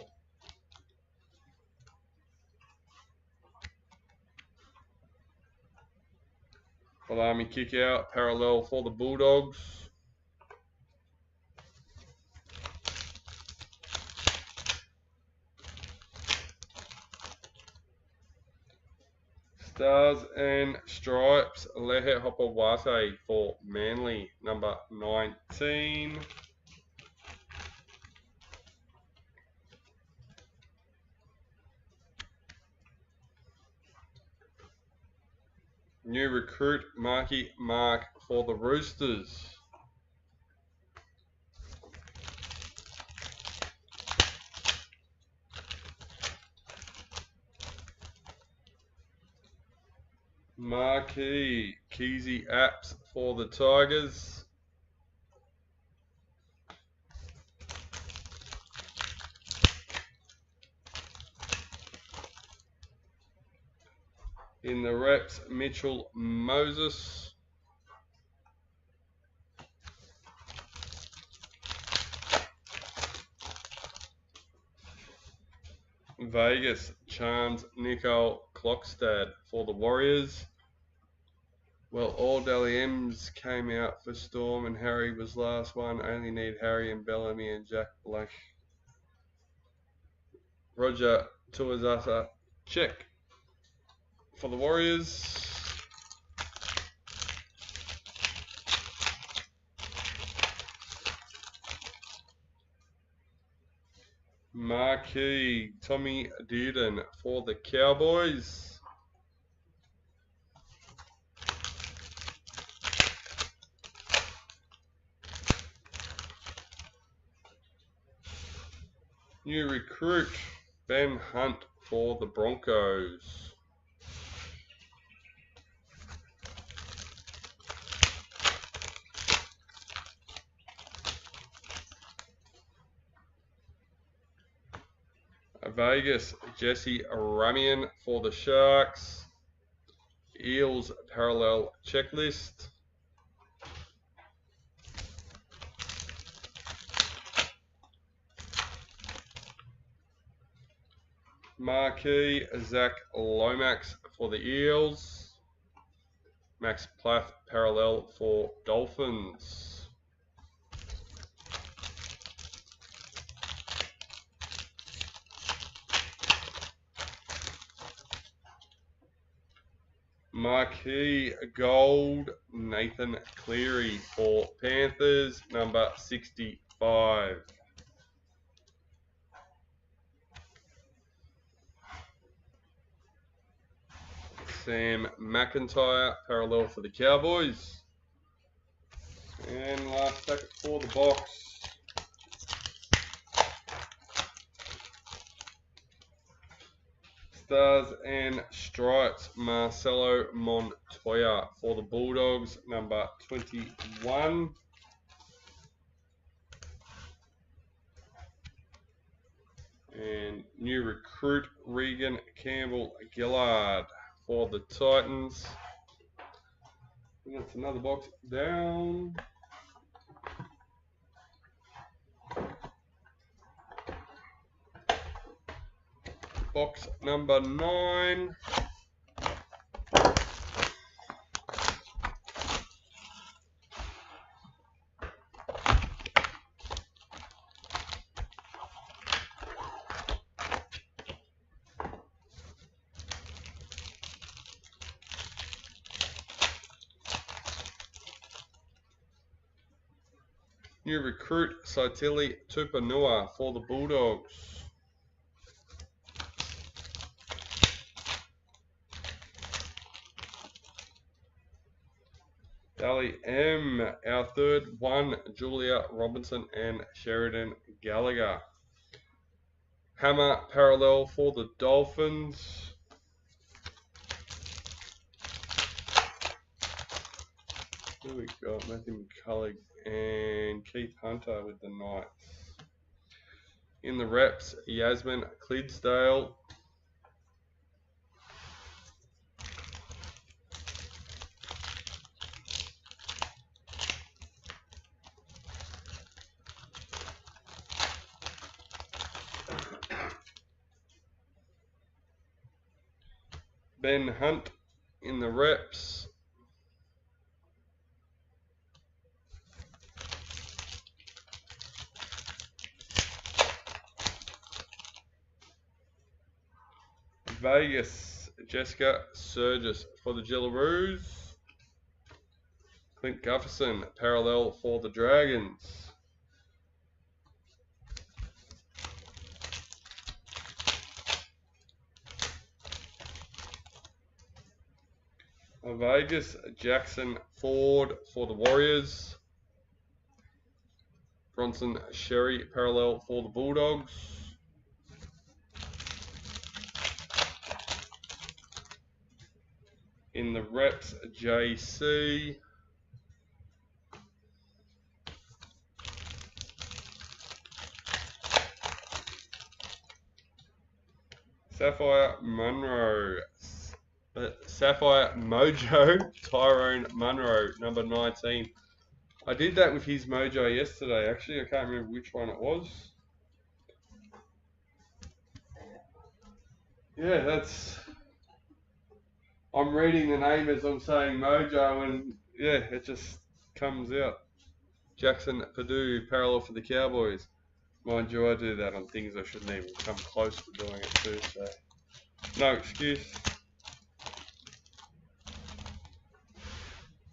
Palami kick out, parallel for the Bulldogs. Stars and Stripes, Lehe Hopawate for Manly, number 19. New recruit, Marky Mark for the Roosters. Marquee Keezy Apps for the Tigers. In the reps, Mitchell Moses. Vegas, Charms Nicole Clockstad for the Warriors. Well, all Dally M's came out for Storm and Harry was last one. Only need Harry and Bellamy and Jack Black. Roger Tuazasa, check for the Warriors. Marquee Tommy Dearden for the Cowboys. New recruit Ben Hunt for the Broncos. Vegas, Jesse Ramian for the Sharks. Eels parallel checklist. Marquee, Zach Lomax for the Eels. Max Plath parallel for Dolphins. Marquee Gold, Nathan Cleary for Panthers, number 65. Sam McIntyre, parallel for the Cowboys. And last packet for the box. Stars and Stripes, Marcelo Montoya for the Bulldogs, number 21. And new recruit, Regan Campbell-Gillard for the Titans. And that's another box down. Box number 9. New recruit, Saitili Tupanua for the Bulldogs. Dally M, our third one, Julia Robinson and Sheridan Gallagher. Hammer parallel for the Dolphins. Here we go, Matthew McCullagh and Keith Hunter with the Knights. In the reps, Yasmin Clydesdale. Ben Hunt in the reps. Vegas, Jessica Surgis for the Jillaroos. Clint Gufferson, parallel for the Dragons. Vegas, Jackson Ford for the Warriors. Bronson Sherry, parallel for the Bulldogs. In the reps, JC. Sapphire Mojo, Tyrone Munro, number 19. I did that with his mojo yesterday. Actually, I can't remember which one it was. Yeah, that's... I'm reading the name as I'm saying mojo, and yeah, it just comes out. Jackson Purdue, parallel for the Cowboys. Mind you, I do that on things I shouldn't even come close to doing it too, so no excuse.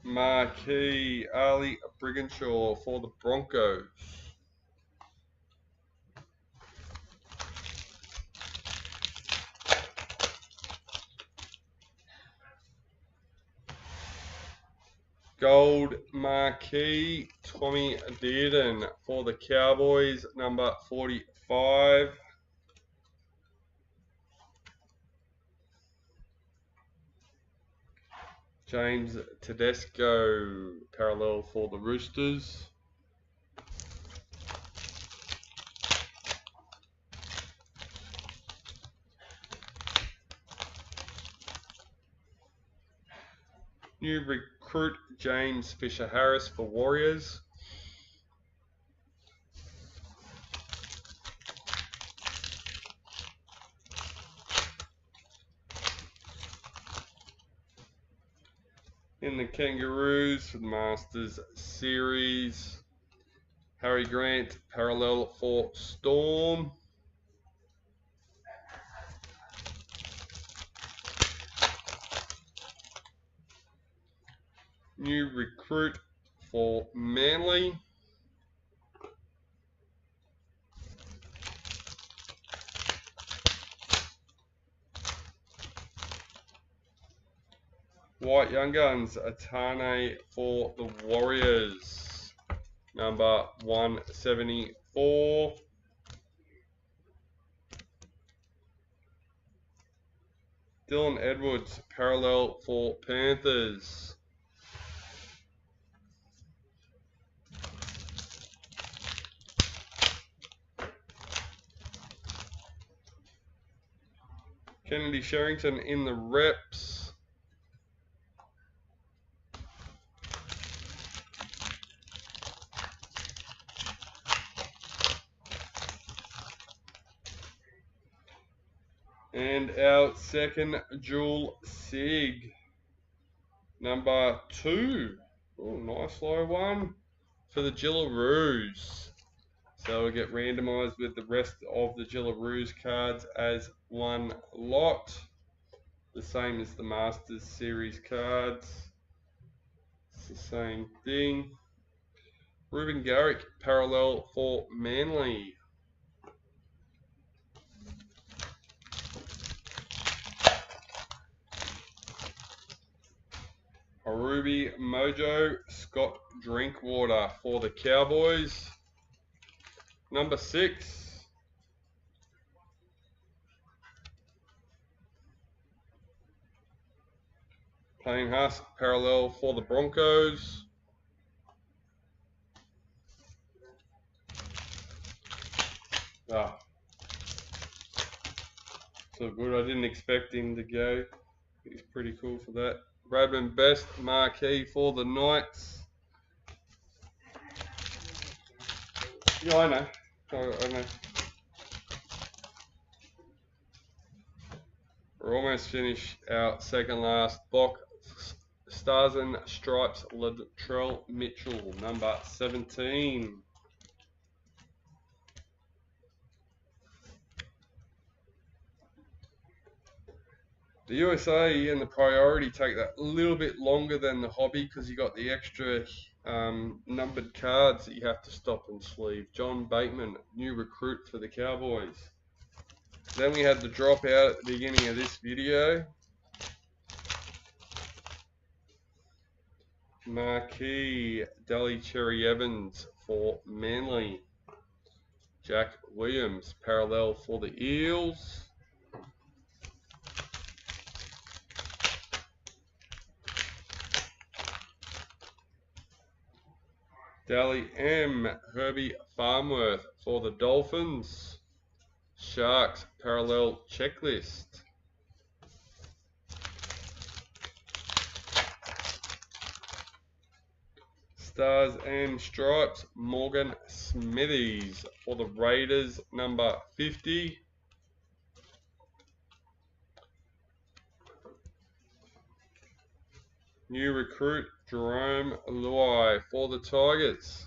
Marquee Ali Briganshaw for the Broncos. Gold marquee, Tommy Dearden for the Cowboys, number 45. James Tedesco, parallel for the Roosters. New recruit, James Fisher-Harris for Warriors. In the Kangaroos for the Masters Series, Harry Grant, parallel for Storm. New recruit for Manly. White Young Guns, Atane for the Warriors, number 174. Dylan Edwards, parallel for Panthers. Kennedy Sherrington in the reps. And our second dual SIG, number 2. Oh, nice low one for the Gillaroos. So we'll get randomized with the rest of the Gillaroos cards as one lot. The same as the Masters Series cards. It's the same thing. Ruben Garrick, parallel for Manly. Ruby Mojo, Scott Drinkwater for the Cowboys. Number 6. Payne Husk, parallel for the Broncos. So good. I didn't expect him to go. He's pretty cool for that. Bradman Best, marquee for the Knights. Yeah, I know. I know. We're almost finished our second last box. Stars and Stripes, Latrell Mitchell, number 17. The USA and the Priority take that a little bit longer than the Hobby because you got the extra numbered cards that you have to stop and sleeve. John Bateman, new recruit for the Cowboys. Then we had the dropout at the beginning of this video. Marquee, Dally Cherry Evans for Manly. Jack Williams, parallel for the Eels. Dally M. Herbie Farmworth for the Dolphins. Sharks parallel checklist. Stars and Stripes, Morgan Smithies for the Raiders, number 50. New recruit, Jerome Lowe for the Tigers.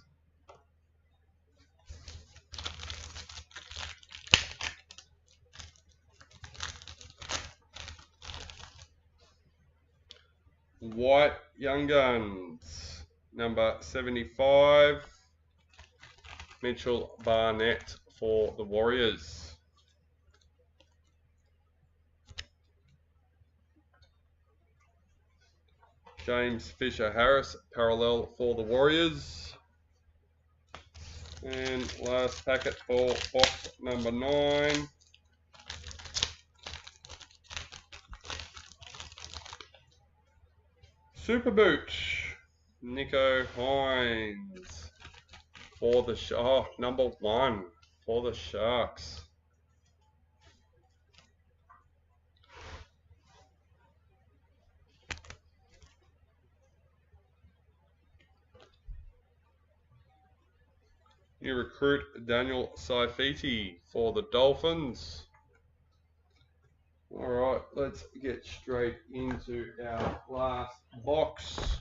White Young Guns, number 75. Mitchell Barnett for the Warriors. James Fisher-Harris, parallel for the Warriors. And last packet for box number 9. Super Boot, Nico Hines for the number 1 for the Sharks. New recruit, Daniel Saifiti for the Dolphins. Alright, let's get straight into our last box.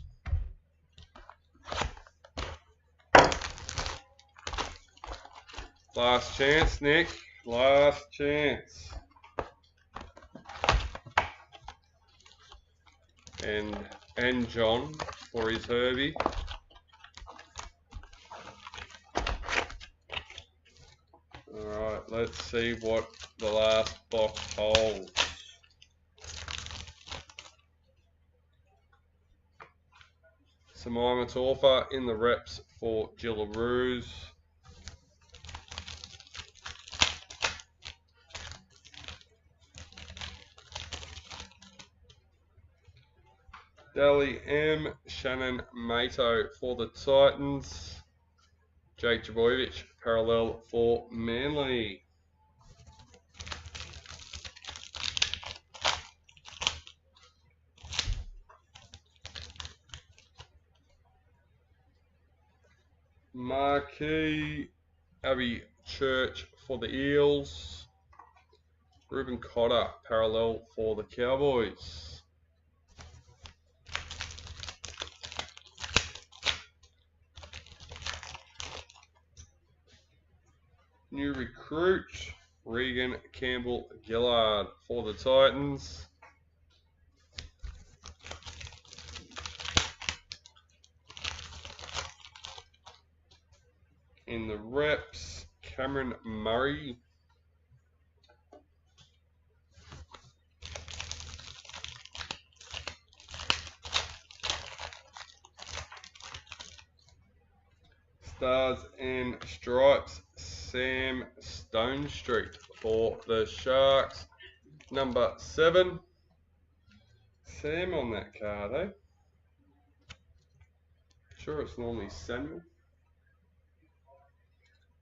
Last chance, Nick. Last chance. And John for his Herbie. Alright, let's see what the last box holds. Samaima Taufa in the reps for Gillaroos. Dally M. Shannon Mato for the Titans. Jake Trbojevic parallel for Manly. Marquee Abby Church for the Eels. Reuben Cotter parallel for the Cowboys. New recruit, Regan Campbell-Gillard for the Titans. In the reps, Cameron Murray. Stars and Stripes, Sam Stonestreet for the Sharks, number 7. Sam on that card, eh? Sure, it's normally Samuel.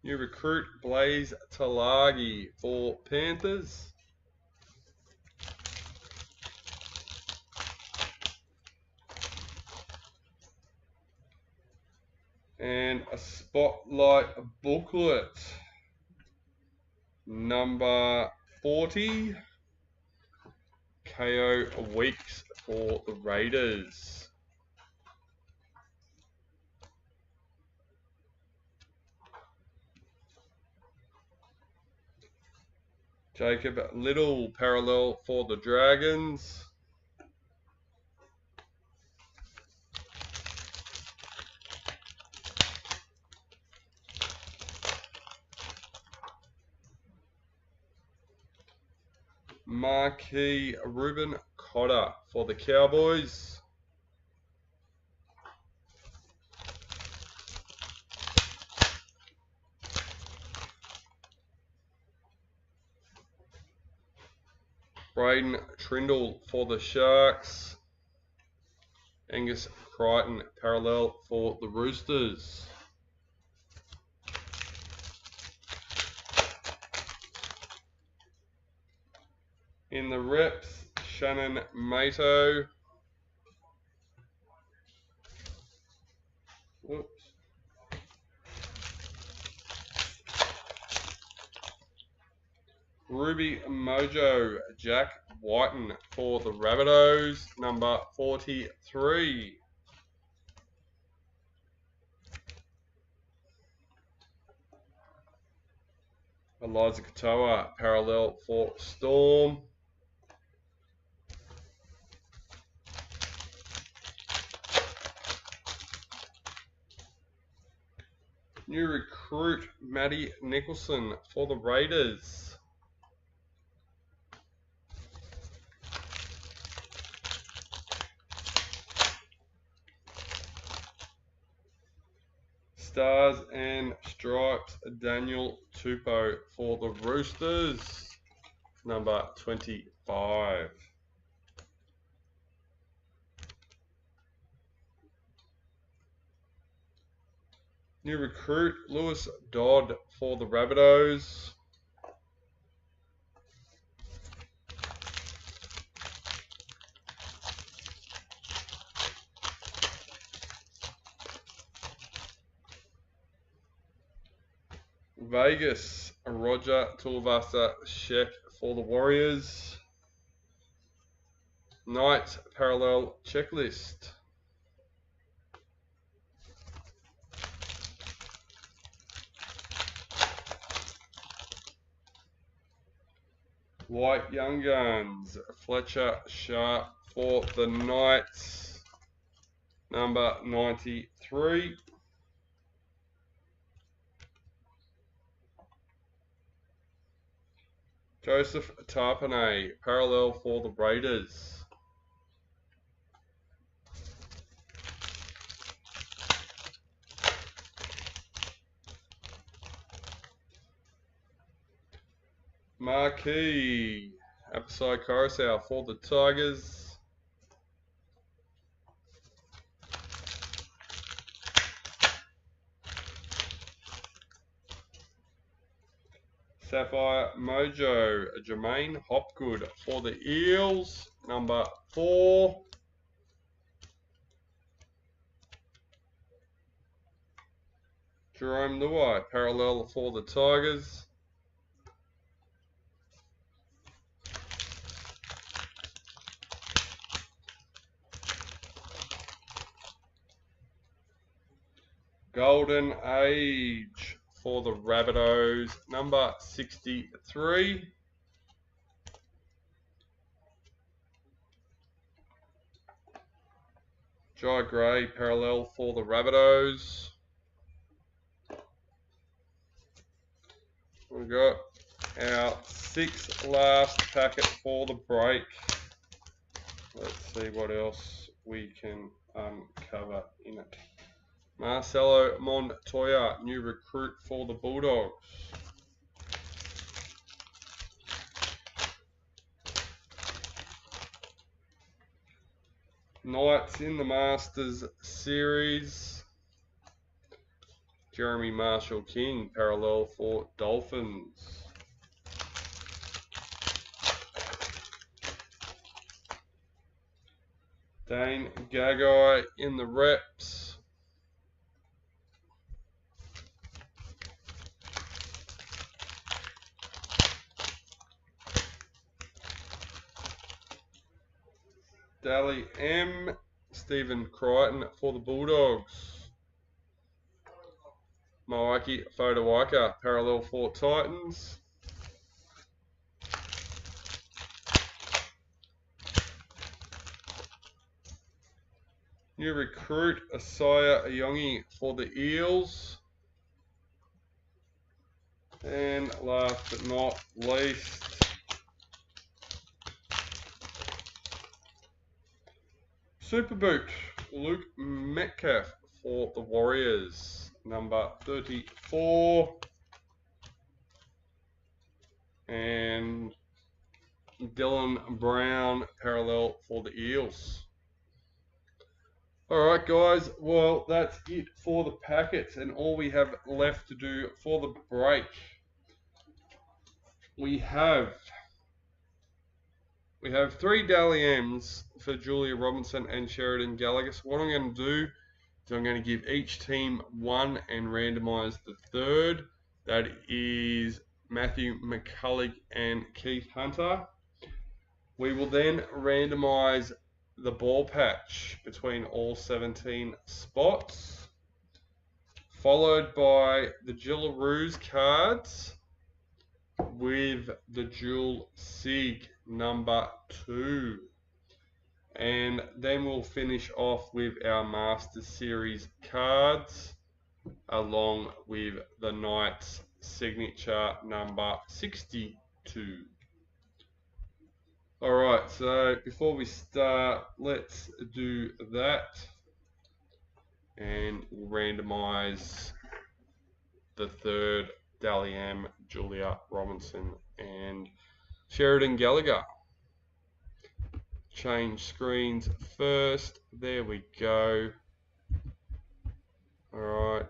New recruit, Blaze Talagi for Panthers. And a Spotlight booklet, number 40, KO Weeks for the Raiders. Jacob Little parallel for the Dragons. Marquee Reuben Cotter for the Cowboys. Braden Trindle for the Sharks. Angus Crichton parallel for the Roosters. In the reps, Shannon Mato. Whoops. Ruby Mojo, Jack Whiten for the Rabbitohs, number 43. Eliza Katoa, parallel for Storm. New recruit, Maddie Nicholson for the Raiders. Stars and Stripes, Daniel Tupou for the Roosters, number 25. New recruit, Lewis Dodd for the Rabbitohs. Vegas, Roger Tuivasa Sheck for the Warriors. Knights parallel checklist. White Young Guns, Fletcher Sharp for the Knights, number 93. Joseph Tarpanay, parallel for the Raiders. Marquee, Apasai Coruscant for the Tigers. Sapphire Mojo, Jermaine Hopgood for the Eels, number 4. Jerome Luai, parallel for the Tigers. Golden Age for the Rabbitohs, number 63. Jai Gray, parallel for the Rabbitohs. We've got our 6th last packet for the break. Let's see what else we can uncover in it. Marcelo Montoya, new recruit for the Bulldogs. Knights in the Masters Series. Jeremy Marshall King, parallel for Dolphins. Dane Gagai in the reps. Dally M, Stephen Crichton for the Bulldogs. Moaki Fodawaika, parallel for Titans. New recruit, Asaya Ayongi for the Eels. And last but not least, Super Boot, Luke Metcalf for the Warriors, number 34. And Dylan Brown, parallel for the Eels. Alright guys, well that's it for the packets and all we have left to do for the break. We have We have 3 Dally M's for Julia Robinson and Sheridan Gallagher. So what I'm going to do is I'm going to give each team one and randomise the third. That is Matthew McCullagh and Keith Hunter. We will then randomise the ball patch between all 17 spots, followed by the Jillaroos cards with the dual SIG number 2. And then we'll finish off with our Master Series cards along with the Knights signature number 62. Alright, so before we start, let's do that. And we'll randomise the third Dally M, Julia Robinson and Sheridan Gallagher. Change screens first. There we go. Alright.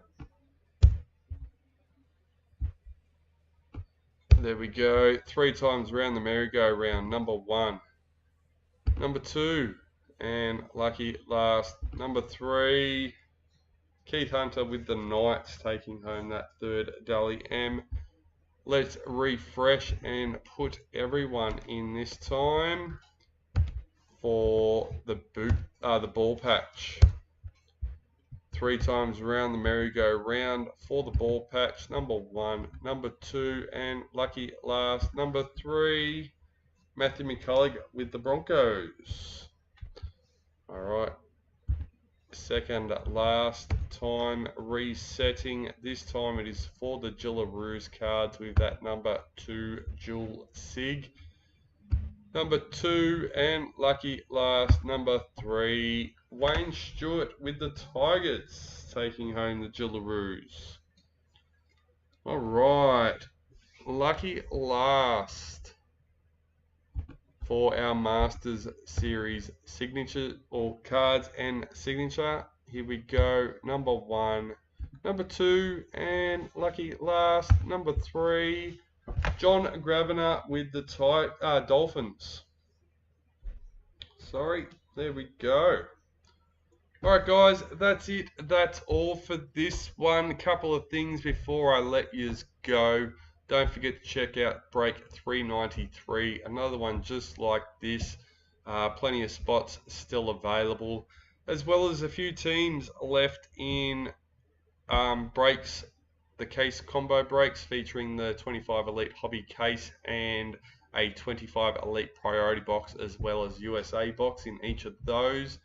There we go. 3 times around the merry-go-round. Number 1. Number 2. And lucky last. Number 3. Keith Hunter with the Knights taking home that third Dally M. Let's refresh and put everyone in this time for the ball patch. 3 times around the merry-go-round for the ball patch. Number 1, number 2, and lucky last, number 3, Matthew McCullagh with the Broncos. Alright. Second last time resetting. This time it is for the Jillaroos cards with that number 2 dual SIG. Number 2 and lucky last, number 3, Wayne Stewart with the Tigers taking home the Jillaroos. Alright, lucky last for our Masters Series signature or cards and signature. Here we go. Number 1, number 2, and lucky last, number 3, John Gravagna with the Dolphins. Sorry, there we go. Alright guys, that's it. That's all for this one. Couple of things before I let yous go. Don't forget to check out Break 393. Another one just like this. Plenty of spots still available. As well as a few teams left in breaks. The case combo breaks featuring the 25 Elite Hobby case and a 25 Elite Priority box as well as USA box in each of those.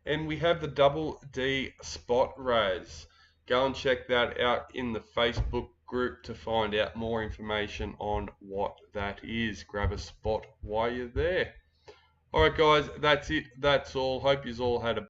And we have the Double D Spot Raz. Go and check that out in the Facebook group to find out more information on what that is. Grab a spot while you're there. Alright guys, that's it. That's all. Hope you all had a